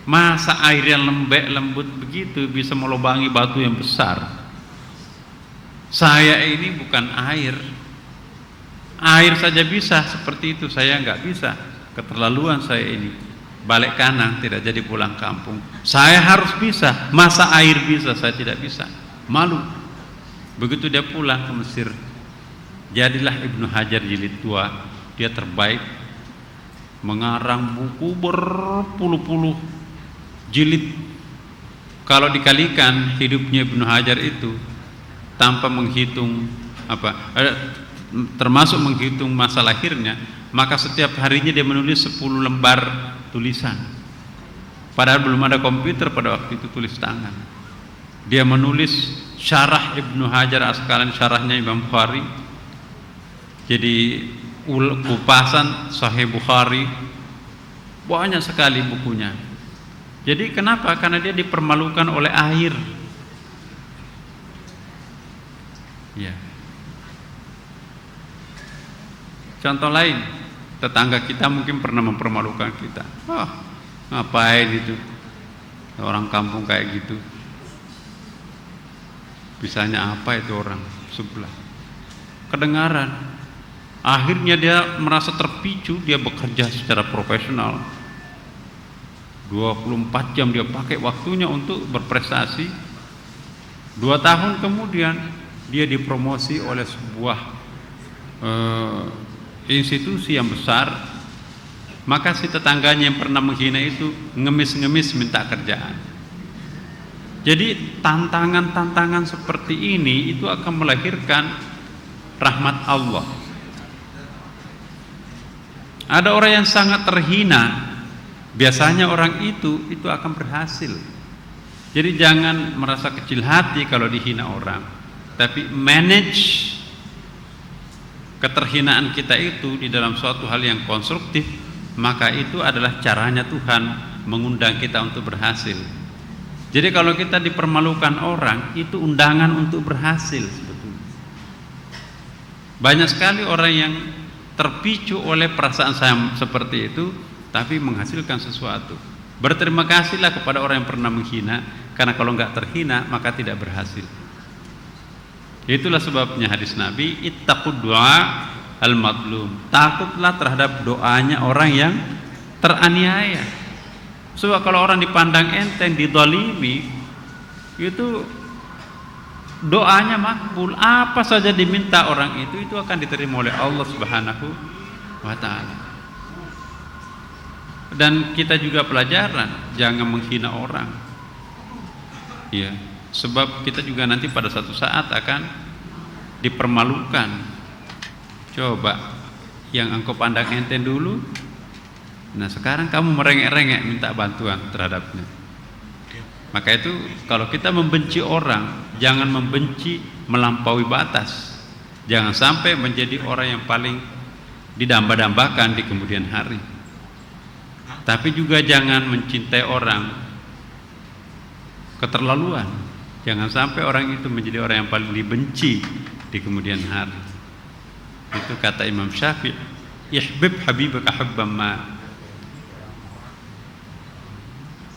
masa air yang lembut begitu bisa melubangi batu yang besar? Saya ini bukan air. Air saja bisa seperti itu, saya nggak bisa. Keterlaluan saya ini. Balik kanan, tidak jadi pulang kampung. Saya harus bisa. Masa air bisa, saya tidak bisa. Malu. Begitu dia pulang ke Mesir, jadilah Ibnu Hajar jilid 2. Dia terbaik, mengarang buku berpuluh-puluh jilid. Kalau dikalikan hidupnya Ibnu Hajar itu tanpa menghitung termasuk menghitung masa lahirnya, maka setiap harinya dia menulis 10 lembar tulisan. Padahal belum ada komputer pada waktu itu, tulis tangan. Dia menulis syarah Ibnu Hajar Asqalani, syarahnya Imam Bukhari. Jadi kupasan Sahih Bukhari, banyak sekali bukunya. Jadi kenapa? Karena dia dipermalukan oleh air. Ya. Contoh lain, tetangga kita mungkin pernah mempermalukan kita. Ngapain itu? Orang kampung kayak gitu. Bisanya apa itu orang sebelah? Kedengaran. Akhirnya dia merasa terpicu, dia bekerja secara profesional. 24 jam dia pakai waktunya untuk berprestasi. 2 tahun kemudian dia dipromosi oleh sebuah institusi yang besar. Maka si tetangganya yang pernah menghina itu ngemis-ngemis minta kerjaan. Jadi tantangan-tantangan seperti ini itu akan melahirkan rahmat Allah. Ada orang yang sangat terhina, biasanya orang itu akan berhasil. Jadi jangan merasa kecil hati kalau dihina orang, tapi manage keterhinaan kita itu di dalam suatu hal yang konstruktif, maka itu adalah caranya Tuhan mengundang kita untuk berhasil. Jadi kalau kita dipermalukan orang, itu undangan untuk berhasil sebetulnya. Banyak sekali orang yang terpicu oleh perasaan saya seperti itu, tapi menghasilkan sesuatu. Berterima kasihlah kepada orang yang pernah menghina, karena kalau nggak terhina maka tidak berhasil. Itulah sebabnya hadis Nabi, ittaqud du'a al-madlum. Takutlah terhadap doanya orang yang teraniaya. Sebab kalau orang dipandang enteng, didolimi, itu doanya makbul. Apa saja diminta orang itu akan diterima oleh Allah Subhanahu wa taala. Dan kita juga pelajaran, jangan menghina orang. Ya, sebab kita juga nanti pada satu saat akan dipermalukan. Coba yang engkau pandang enteng dulu, nah sekarang kamu merengek-rengek minta bantuan terhadapnya. Maka itu kalau kita membenci orang, jangan membenci melampaui batas. Jangan sampai menjadi orang yang paling didamba-dambakan di kemudian hari. Tapi juga jangan mencintai orang keterlaluan. Jangan sampai orang itu menjadi orang yang paling dibenci di kemudian hari. Itu kata Imam Syafi'i, ihbib habibaka hubban ma.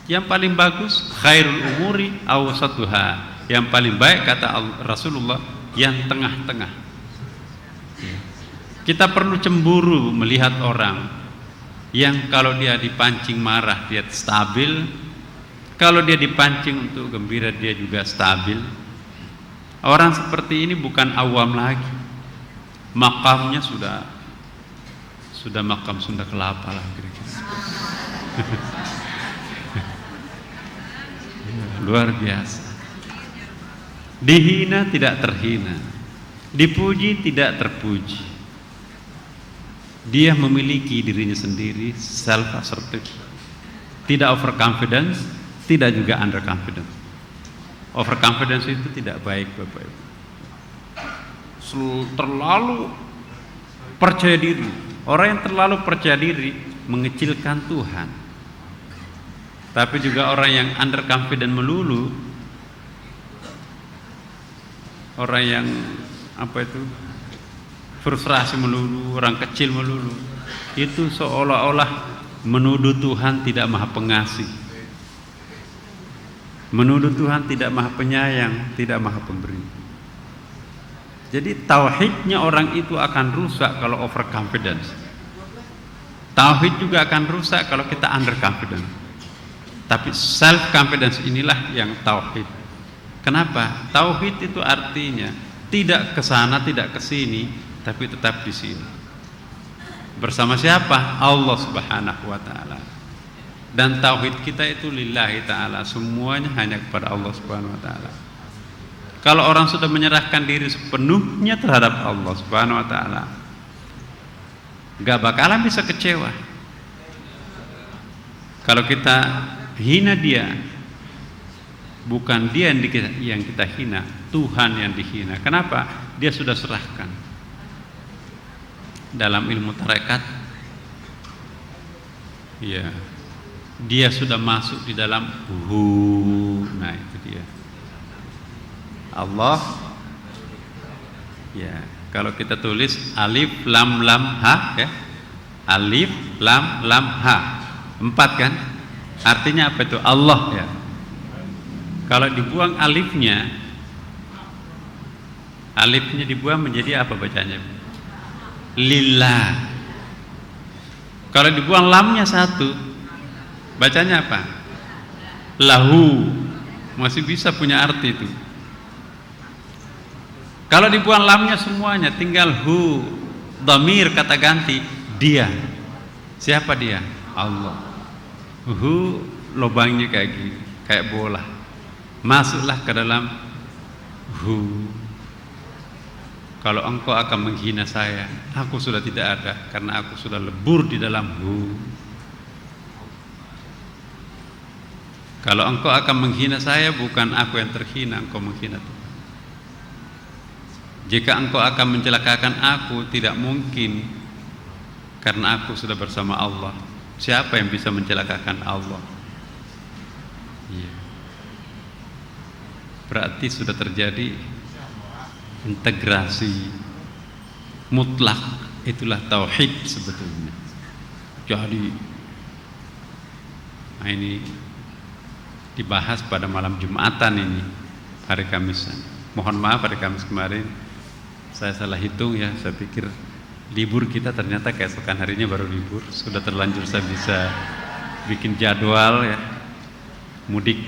Yang paling bagus khairul umuri awsatuha. Yang paling baik kata Rasulullah yang tengah-tengah. Kita perlu cemburu melihat orang yang kalau dia dipancing marah dia stabil, kalau dia dipancing untuk gembira dia juga stabil. Orang seperti ini bukan awam lagi, makamnya sudah makam Sunda Kelapa lah kira-kira. Luar biasa. Dihina tidak terhina, dipuji tidak terpuji. Dia memiliki dirinya sendiri, self assertive, tidak overconfidence, tidak juga underconfidence. Overconfidence itu tidak baik, Bapak Ibu. Terlalu percaya diri. Orang yang terlalu percaya diri mengecilkan Tuhan. Tapi juga orang yang underconfident melulu, orang yang frustrasi melulu, orang kecil melulu, itu seolah-olah menuduh Tuhan tidak maha pengasih, menuduh Tuhan tidak maha penyayang, tidak maha pemberi. Jadi tauhidnya orang itu akan rusak kalau overconfidence. Tauhid juga akan rusak kalau kita underconfident. Tapi self confidence inilah yang tauhid. Kenapa? Tauhid itu artinya tidak ke sana, tidak ke sini, tapi tetap di sini. Bersama siapa? Allah Subhanahu wa taala. Dan tauhid kita itu lillahi taala, semuanya hanya kepada Allah Subhanahu wa taala. Kalau orang sudah menyerahkan diri sepenuhnya terhadap Allah Subhanahu wa taala, gak bakalan bisa kecewa. Kalau kita hina dia, bukan dia yang kita hina, Tuhan yang dihina. Kenapa? Dia sudah serahkan. Dalam ilmu tarekat, ya, dia sudah masuk di dalam nah itu dia. Allah, ya, kalau kita tulis alif lam lam ha, ya, alif lam lam ha, 4 kan? Artinya apa itu? Allah, ya. Kalau dibuang alifnya dibuang menjadi apa bacanya? Lillah. Kalau dibuang lamnya 1, bacanya apa? Lahu. Masih bisa punya arti itu. Kalau dibuang lamnya semuanya, tinggal hu, dhamir kata ganti, dia. Siapa dia? Allah. Hu lubangnya kayak gini, kayak bola. Masuklah ke dalam hu. Kalau engkau akan menghina saya, aku sudah tidak ada, karena aku sudah lebur di dalam hu. Kalau engkau akan menghina saya, bukan aku yang terhina, engkau menghina Tuhan. Jika engkau akan mencelakakan aku, tidak mungkin, karena aku sudah bersama Allah. Siapa yang bisa mencelakakan Allah? Ya. Berarti sudah terjadi integrasi mutlak. Itulah tauhid sebetulnya. Jadi ini dibahas pada malam Jumatan ini, hari Kamisan. Mohon maaf, hari Kamis kemarin saya salah hitung ya. Saya pikir libur kita, ternyata keesokan harinya baru libur. Sudah terlanjur saya bisa bikin jadwal ya, mudik.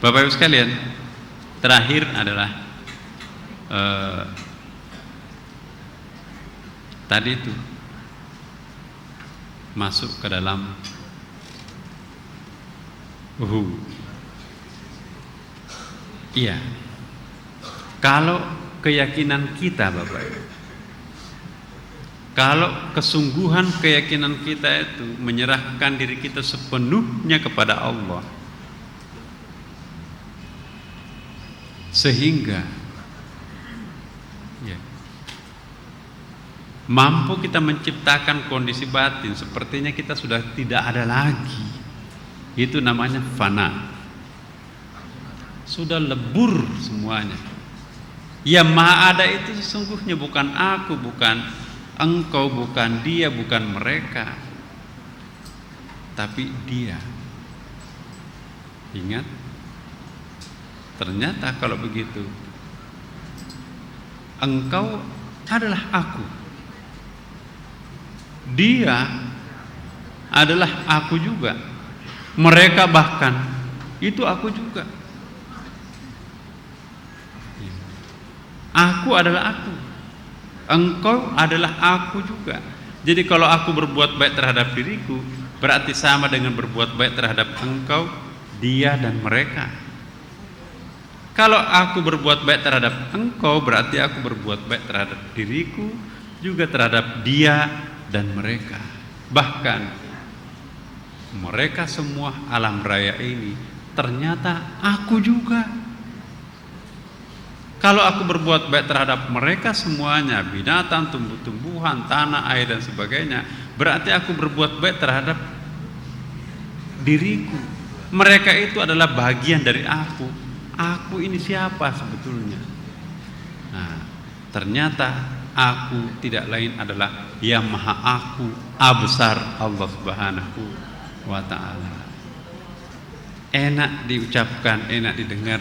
Bapak Ibu sekalian, terakhir adalah tadi itu masuk ke dalam iya, kalau keyakinan kita Bapak Ibu, kalau kesungguhan keyakinan kita itu menyerahkan diri kita sepenuhnya kepada Allah, sehingga ya, mampu kita menciptakan kondisi batin sepertinya kita sudah tidak ada lagi. Itu namanya fana, sudah lebur semuanya. Yang maha ada itu sesungguhnya bukan aku, bukan engkau, bukan dia, bukan mereka, tapi dia. Ingat, ternyata kalau begitu engkau adalah aku, dia adalah aku juga, mereka bahkan itu aku juga. Aku adalah aku, engkau adalah aku juga. Jadi kalau aku berbuat baik terhadap diriku, berarti sama dengan berbuat baik terhadap engkau, dia dan mereka. Kalau aku berbuat baik terhadap engkau, berarti aku berbuat baik terhadap diriku, juga terhadap dia dan mereka. Bahkan mereka semua alam raya ini ternyata aku juga. Kalau aku berbuat baik terhadap mereka semuanya, binatang, tumbuh-tumbuhan, tanah, air dan sebagainya, berarti aku berbuat baik terhadap diriku. Mereka itu adalah bagian dari aku. Aku ini siapa sebetulnya? Nah, ternyata aku tidak lain adalah yang maha aku, besar Allah Subhanahu wa ta'ala. Enak diucapkan, enak didengar,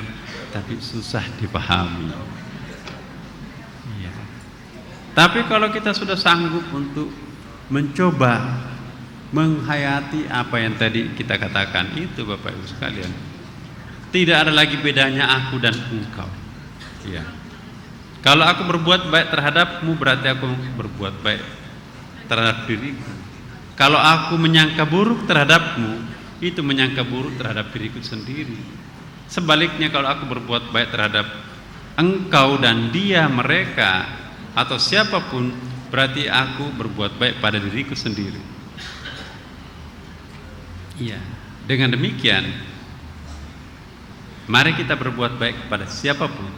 tapi susah dipahami. Ya. Tapi kalau kita sudah sanggup untuk mencoba menghayati apa yang tadi kita katakan itu Bapak Ibu sekalian, tidak ada lagi bedanya aku dan engkau. Ya. Kalau aku berbuat baik terhadapmu, berarti aku berbuat baik terhadap diriku. Kalau aku menyangka buruk terhadapmu, itu menyangka buruk terhadap diriku sendiri. Sebaliknya kalau aku berbuat baik terhadap engkau dan dia, mereka atau siapapun, berarti aku berbuat baik pada diriku sendiri. Iya, dengan demikian mari kita berbuat baik kepada siapapun,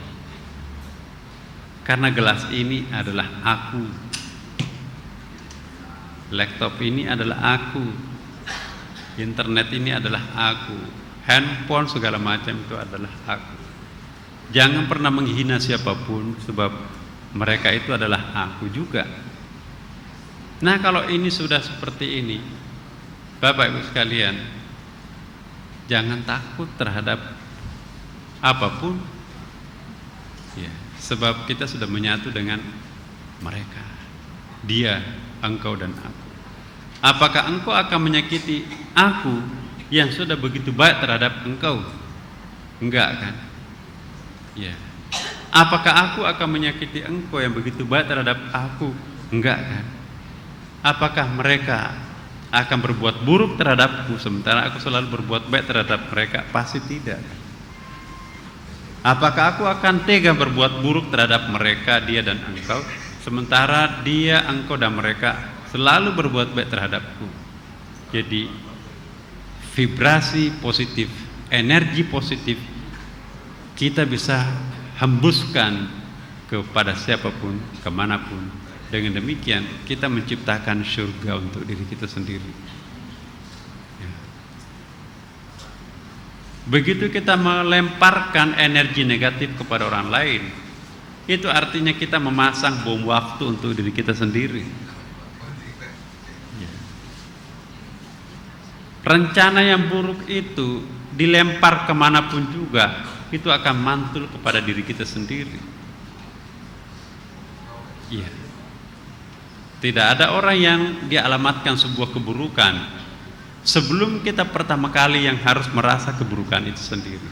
karena gelas ini adalah aku, laptop ini adalah aku, internet ini adalah aku, handphone segala macam itu adalah aku. Jangan pernah menghina siapapun, sebab mereka itu adalah aku juga. Nah, kalau ini sudah seperti ini, Bapak Ibu sekalian, jangan takut terhadap apapun, ya, sebab kita sudah menyatu dengan mereka, dia, engkau dan aku. Apakah engkau akan menyakiti aku yang sudah begitu baik terhadap engkau? Enggak kan? Ya. Apakah aku akan menyakiti engkau yang begitu baik terhadap aku? Enggak kan? Apakah mereka akan berbuat buruk terhadapku sementara aku selalu berbuat baik terhadap mereka? Pasti tidak. Apakah aku akan tega berbuat buruk terhadap mereka, dia dan engkau, sementara dia, engkau dan mereka selalu berbuat baik terhadapku? Jadi vibrasi positif, energi positif kita bisa hembuskan kepada siapapun, kemanapun. Dengan demikian kita menciptakan surga untuk diri kita sendiri. Ya. Begitu kita melemparkan energi negatif kepada orang lain, itu artinya kita memasang bom waktu untuk diri kita sendiri. Ya. Rencana yang buruk itu dilempar kemanapun juga, itu akan mantul kepada diri kita sendiri. Iya. Tidak ada orang yang dialamatkan sebuah keburukan sebelum kita pertama kali yang harus merasa keburukan itu sendiri.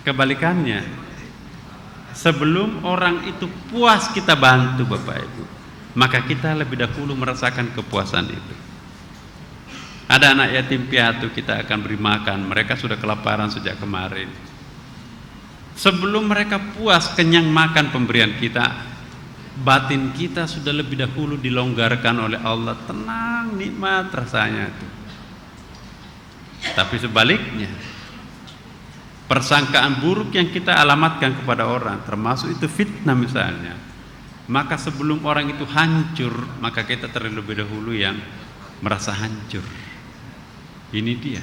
Kebalikannya, sebelum orang itu puas kita bantu Bapak Ibu, maka kita lebih dahulu merasakan kepuasan itu. Ada anak yatim piatu kita akan beri makan, mereka sudah kelaparan sejak kemarin. Sebelum mereka puas kenyang makan pemberian kita, batin kita sudah lebih dahulu dilonggarkan oleh Allah, tenang, nikmat rasanya itu. Tapi sebaliknya, persangkaan buruk yang kita alamatkan kepada orang, termasuk itu fitnah misalnya, maka sebelum orang itu hancur, maka kita terlebih dahulu yang merasa hancur. Ini dia.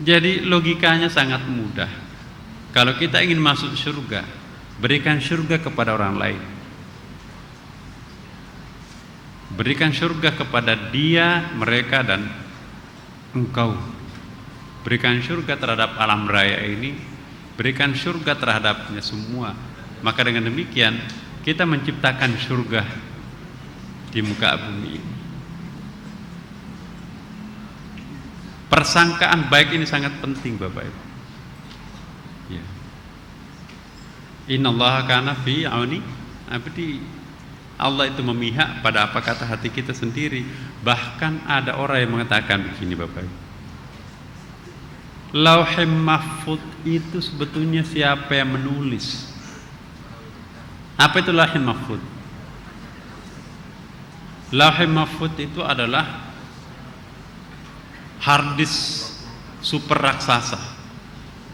Jadi logikanya sangat mudah. Kalau kita ingin masuk surga, berikan surga kepada orang lain. Berikan surga kepada dia, mereka, dan engkau. Berikan surga terhadap alam raya ini, berikan surga terhadapnya semua. Maka dengan demikian kita menciptakan surga di muka bumi ini. Persangkaan baik ini sangat penting Bapak Ibu. Ya. Innallaha kana fi auni abdi. Allah itu memihak pada apa kata hati kita sendiri. Bahkan ada orang yang mengatakan begini Bapak Ibu, Lauhim Mahfud itu sebetulnya siapa yang menulis? Apa itu Lauhim Mahfud? Lauhim Mahfud itu adalah harddisk super raksasa,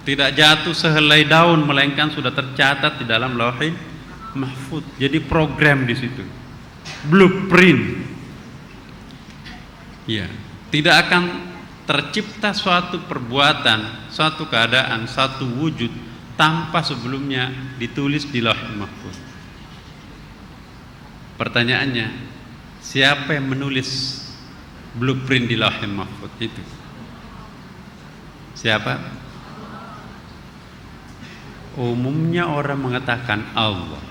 tidak jatuh sehelai daun melainkan sudah tercatat di dalam Lauhim Mahfud. Jadi program di situ, blueprint. Ya, tidak akan tercipta suatu perbuatan, suatu keadaan, satu wujud tanpa sebelumnya ditulis di Lauhul Mahfuz. Pertanyaannya, siapa yang menulis blueprint di Lauhul Mahfuz itu? Siapa? Umumnya orang mengatakan Allah.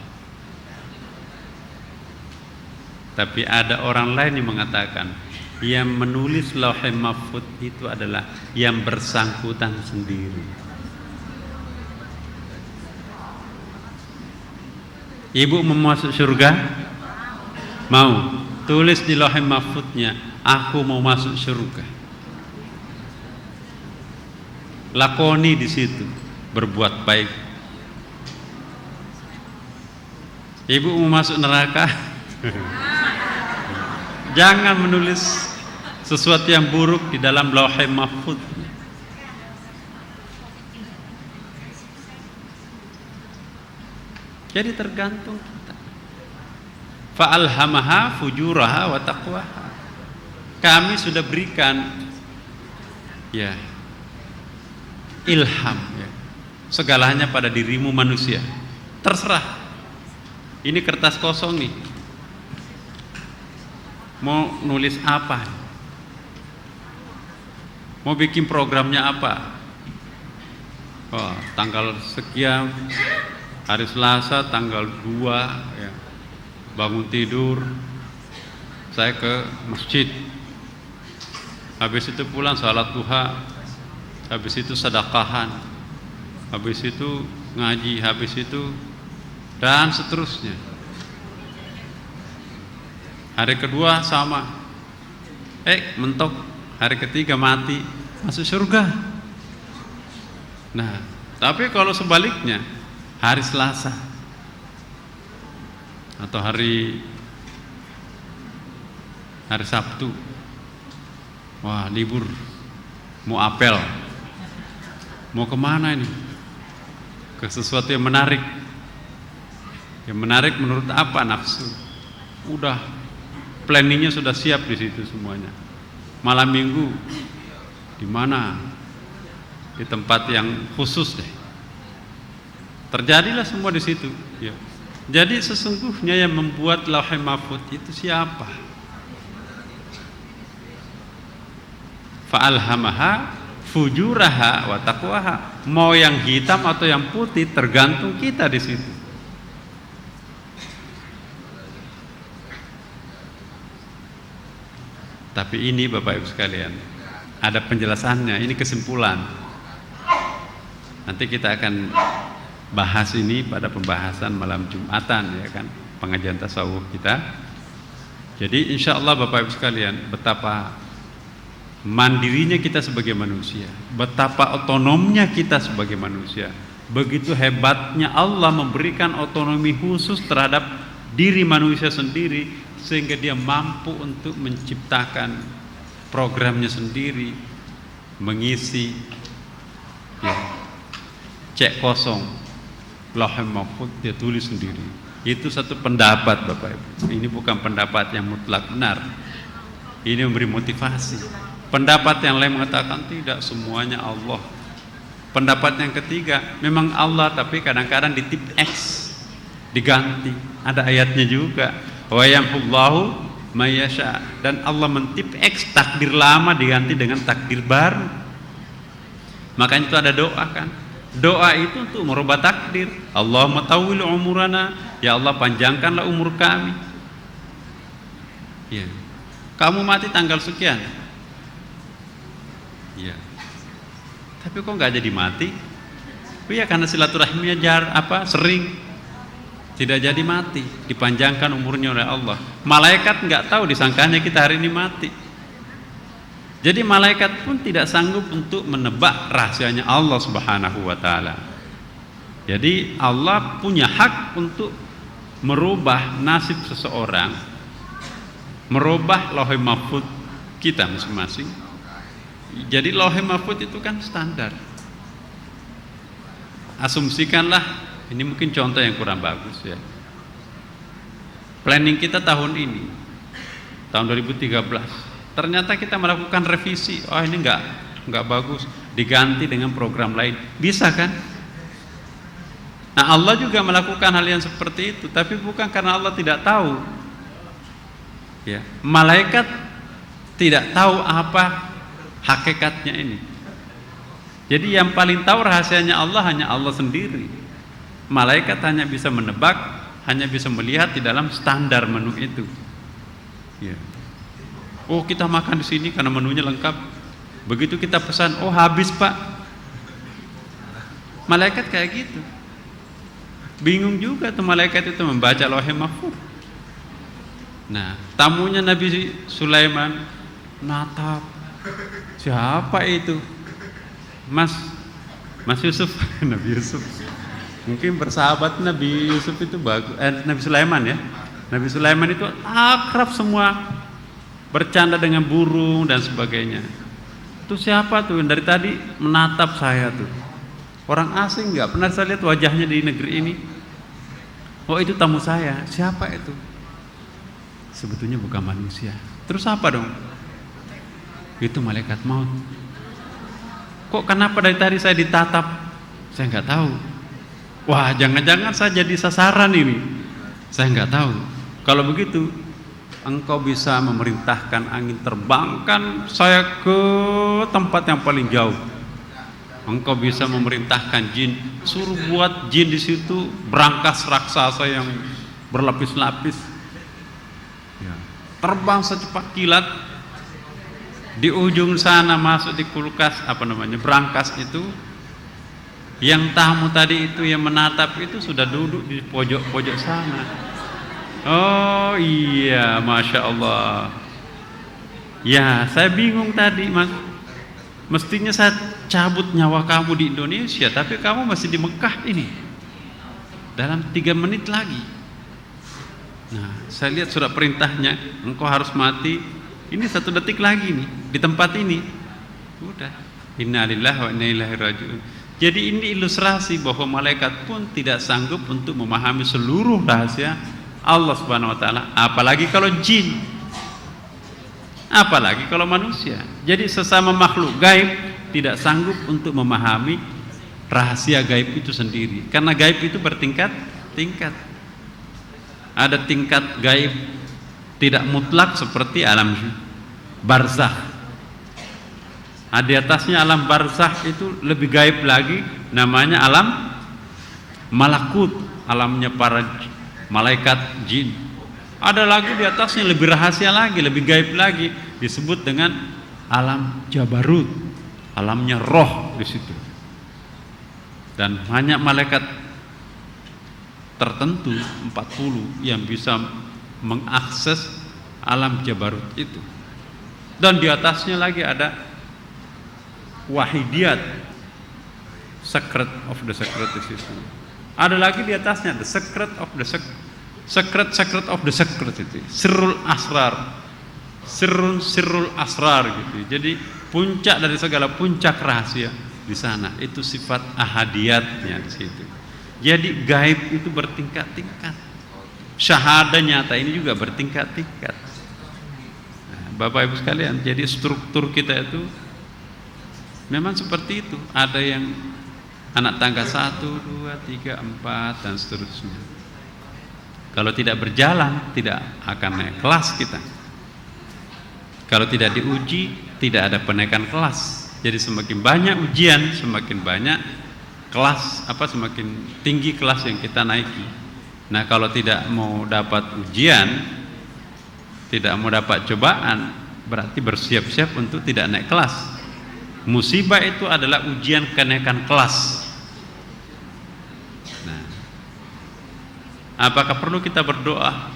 Tapi ada orang lain yang mengatakan yang menulis Lauhul Mahfuz itu adalah yang bersangkutan sendiri. Ibu mau masuk surga? Mau. Tulis di Lauhul Mahfuznya, aku mau masuk surga. Lakoni di situ, berbuat baik. Ibu mau masuk neraka? Jangan menulis sesuatu yang buruk di dalam Lauhul Mahfuz. Jadi tergantung kita. Fa'alhamaha fujuraha wa taqwaha. Kami sudah berikan ya ilham ya, segalanya pada dirimu manusia. Terserah. Ini kertas kosong nih. Mau nulis apa? Mau bikin programnya apa? Oh, tanggal sekian, hari Selasa tanggal 2 ya, bangun tidur, saya ke masjid, habis itu pulang salat duha, habis itu sedekahan, habis itu ngaji, habis itu dan seterusnya. Hari kedua sama, mentok, hari ketiga mati, masuk surga. Nah, tapi kalau sebaliknya, hari Selasa atau hari Sabtu, wah libur, mau apel, mau kemana ini? Ke sesuatu yang menarik. Yang menarik menurut apa? Nafsu. Udah planningnya sudah siap di situ semuanya. Malam minggu di mana? Di tempat yang khusus deh. Terjadilah semua di situ. Ya. Jadi sesungguhnya yang membuat Lauhul Mahfuz itu siapa? Fa'alhamaha fujuraha wa taqwaha. Mau yang hitam atau yang putih tergantung kita di situ. Tapi ini Bapak Ibu sekalian, ada penjelasannya. Ini kesimpulan. Nanti kita akan bahas ini pada pembahasan malam Jumatan, ya kan, pengajian tasawuf kita. Jadi insya Allah Bapak Ibu sekalian, betapa mandirinya kita sebagai manusia, betapa otonomnya kita sebagai manusia. Begitu hebatnya Allah memberikan otonomi khusus terhadap diri manusia sendiri, sehingga dia mampu untuk menciptakan programnya sendiri, mengisi ya, cek kosong Lauhul Mahfuz, dia tulis sendiri. Itu satu pendapat Bapak Ibu. Ini bukan pendapat yang mutlak benar. Ini memberi motivasi. Pendapat yang lain mengatakan tidak, semuanya Allah. Pendapat yang ketiga, memang Allah tapi kadang-kadang ditip X, diganti. Ada ayatnya juga. Wa yamhullahu may yasha, dan Allah mentip X takdir lama diganti dengan takdir baru. Makanya itu ada doa kan. Doa itu untuk merubah takdir. Allahumma tawwil umurana, ya Allah panjangkanlah umur kami. Ya. Kamu mati tanggal sekian. Ya. Tapi kok nggak jadi mati? Oh ya, karena silaturahminya sering tidak jadi mati, dipanjangkan umurnya oleh Allah. Malaikat nggak tahu, disangkanya kita hari ini mati. Jadi malaikat pun tidak sanggup untuk menebak rahasianya Allah Subhanahu wa taala. Jadi Allah punya hak untuk merubah nasib seseorang, merubah Lauhul Mahfuz kita masing-masing. Jadi Lauhul Mahfuz itu kan standar. Asumsikanlah, ini mungkin contoh yang kurang bagus ya. Planning kita tahun ini, tahun 2013. Ternyata kita melakukan revisi. Oh ini enggak bagus, diganti dengan program lain. Bisa kan? Nah Allah juga melakukan hal yang seperti itu, tapi bukan karena Allah tidak tahu. Ya, malaikat tidak tahu apa hakikatnya ini. Jadi yang paling tahu rahasianya Allah hanya Allah sendiri. Malaikat hanya bisa menebak, hanya bisa melihat di dalam standar menu itu. Ya. Oh kita makan di sini karena menunya lengkap. Begitu kita pesan, oh habis Pak. Malaikat kayak gitu. Bingung juga tuh malaikat itu membaca Lauhul Mahfuz. Nah, tamunya Nabi Sulaiman natap. Siapa itu? Mas Yusuf, Nabi Yusuf. Mungkin bersahabat Nabi Yusuf itu bagus. Nabi Sulaiman ya. Nabi Sulaiman itu akrab semua. Bercanda dengan burung dan sebagainya. Itu siapa tuh yang dari tadi menatap saya tuh? Orang asing, nggak pernah saya lihat wajahnya di negeri ini. Oh itu tamu saya. Siapa itu? Sebetulnya bukan manusia. Terus apa dong? Itu malaikat maut. Kok kenapa dari tadi saya ditatap? Saya nggak tahu. Wah jangan-jangan saya jadi sasaran ini. Saya nggak tahu. Kalau begitu, engkau bisa memerintahkan angin terbangkan saya ke tempat yang paling jauh. Engkau bisa memerintahkan jin, suruh buat jin di situ berangkas raksasa yang berlapis-lapis. Ya. Terbang secepat kilat. Di ujung sana masuk di kulkas berangkas itu. Yang tamu tadi itu yang menatap itu sudah duduk di pojok-pojok sana. Oh iya, Masya Allah. Ya, saya bingung tadi, Mas. Mestinya saya cabut nyawa kamu di Indonesia, tapi kamu masih di Mekah ini. Dalam 3 menit lagi. Nah, saya lihat surat perintahnya, engkau harus mati. Ini 1 detik lagi nih, di tempat ini. Udah. Innalillahi wa inna ilaihi raji'un. Jadi ini ilustrasi bahwa malaikat pun tidak sanggup untuk memahami seluruh rahasia Allah Subhanahu wa taala, apalagi kalau jin, apalagi kalau manusia. Jadi sesama makhluk gaib tidak sanggup untuk memahami rahasia gaib itu sendiri, karena gaib itu bertingkat-tingkat. Ada tingkat gaib tidak mutlak seperti alam barzakh. Di atasnya alam barzakh itu lebih gaib lagi, namanya alam malakut, alamnya para malaikat jin. Ada lagi di atasnya lebih rahasia lagi, lebih gaib lagi, disebut dengan alam jabarut, alamnya roh di situ. dan hanya malaikat tertentu 40 yang bisa mengakses alam jabarut itu. Dan di atasnya lagi ada wahidiyat, secret of the secret di situ. Ada lagi di atasnya the secret of the secret of the secret itu, sirrul asrar, sirrul asrar gitu. Jadi puncak dari segala puncak rahasia di sana, itu sifat ahadiyatnya di situ. Jadi gaib itu bertingkat-tingkat, syahadah nyata ini juga bertingkat-tingkat. Nah, Bapak Ibu sekalian, jadi struktur kita itu memang seperti itu. Ada yang anak tangga 1, 2, 3, 4 dan seterusnya. Kalau tidak berjalan, tidak akan naik kelas kita. Kalau tidak diuji, tidak ada penaikan kelas. Jadi semakin banyak ujian, semakin banyak kelas, semakin tinggi kelas yang kita naiki. Nah, kalau tidak mau dapat ujian, tidak mau dapat cobaan, berarti bersiap-siap untuk tidak naik kelas. Musibah itu adalah ujian kenaikan kelas. Nah, apakah perlu kita berdoa,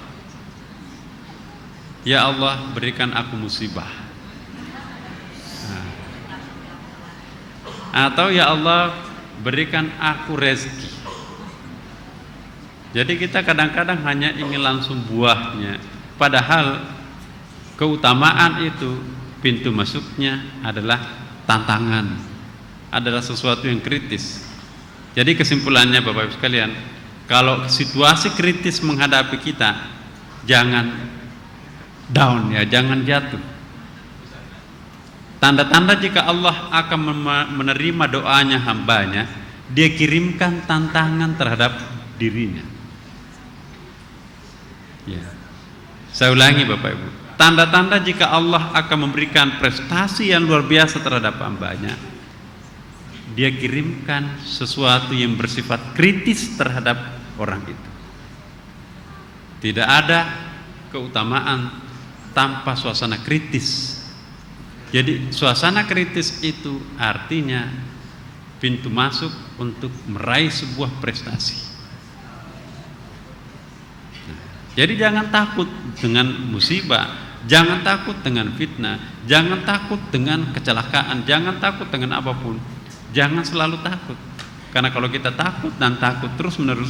ya Allah berikan aku musibah, atau ya Allah berikan aku rezeki? Jadi kita kadang-kadang hanya ingin langsung buahnya, padahal keutamaan itu pintu masuknya adalah tantangan, adalah sesuatu yang kritis. Jadi kesimpulannya Bapak Ibu sekalian, kalau situasi kritis menghadapi kita, jangan down ya, jangan jatuh. Tanda-tanda jika Allah akan menerima doanya hambanya, Dia kirimkan tantangan terhadap dirinya. Ya. Saya ulangi Bapak Ibu, tanda-tanda jika Allah akan memberikan prestasi yang luar biasa terhadap hambanya, Dia kirimkan sesuatu yang bersifat kritis terhadap orang itu. Tidak ada keutamaan tanpa suasana kritis. Jadi suasana kritis itu artinya pintu masuk untuk meraih sebuah prestasi. Jadi jangan takut dengan musibah, jangan takut dengan fitnah, jangan takut dengan kecelakaan, jangan takut dengan apapun. Jangan selalu takut. Karena kalau kita takut dan takut terus-menerus,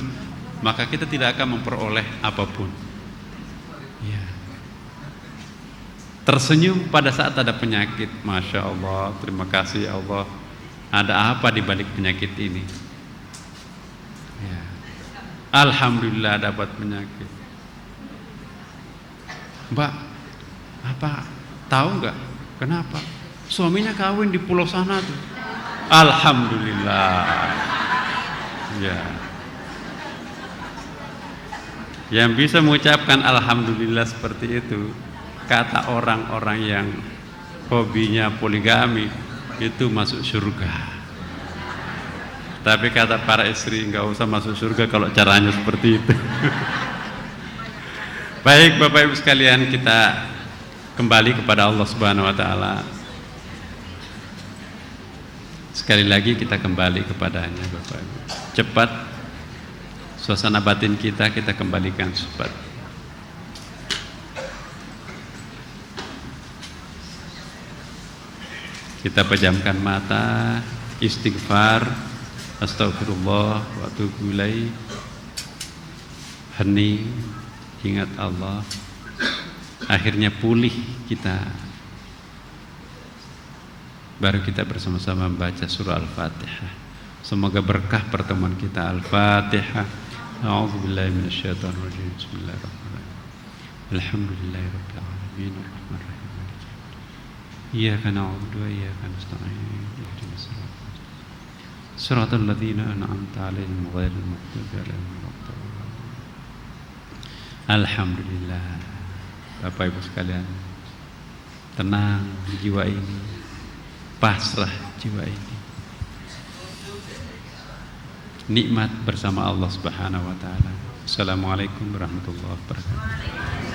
maka kita tidak akan memperoleh apapun. Ya. Tersenyum pada saat ada penyakit, Masya Allah, terima kasih ya Allah. Ada apa di balik penyakit ini? Ya. Alhamdulillah dapat penyakit. Mbak, apa tahu nggak kenapa? Suaminya kawin di pulau sana tuh. Alhamdulillah. Ya. Yang bisa mengucapkan alhamdulillah seperti itu, kata orang-orang yang hobinya poligami, itu masuk surga. Tapi kata para istri, nggak usah masuk surga kalau caranya seperti itu. Baik Bapak Ibu sekalian, kita kembali kepada Allah Subhanahu wa taala. Sekali lagi kita kembali kepadanya Bapak Ibu. Cepat suasana batin kita kembalikan cepat. Kita pejamkan mata, istighfar, astagfirullah wa atubu ilaih, hening, ingat Allah. Akhirnya pulih kita. Baru kita bersama-sama membaca surah Al-Fatihah. Semoga berkah pertemuan kita. Al-Fatihah. A'udzubillahi minasyaitonirrajim. Bismillahirrahmanirrahim. Alhamdulillahirabbil alamin. Arrahmanirrahim. Iyyaka na'budu wa iyyaka nasta'in. Ihdinas siratal ladzina an'amta 'alaihim ghairil maghdubi 'alaihim waladdallin. Alhamdulillah. Bapak Ibu sekalian, tenang jiwa ini, pasrah jiwa ini, nikmat bersama Allah Subhanahu wa taala. Assalamualaikum warahmatullahi wabarakatuh.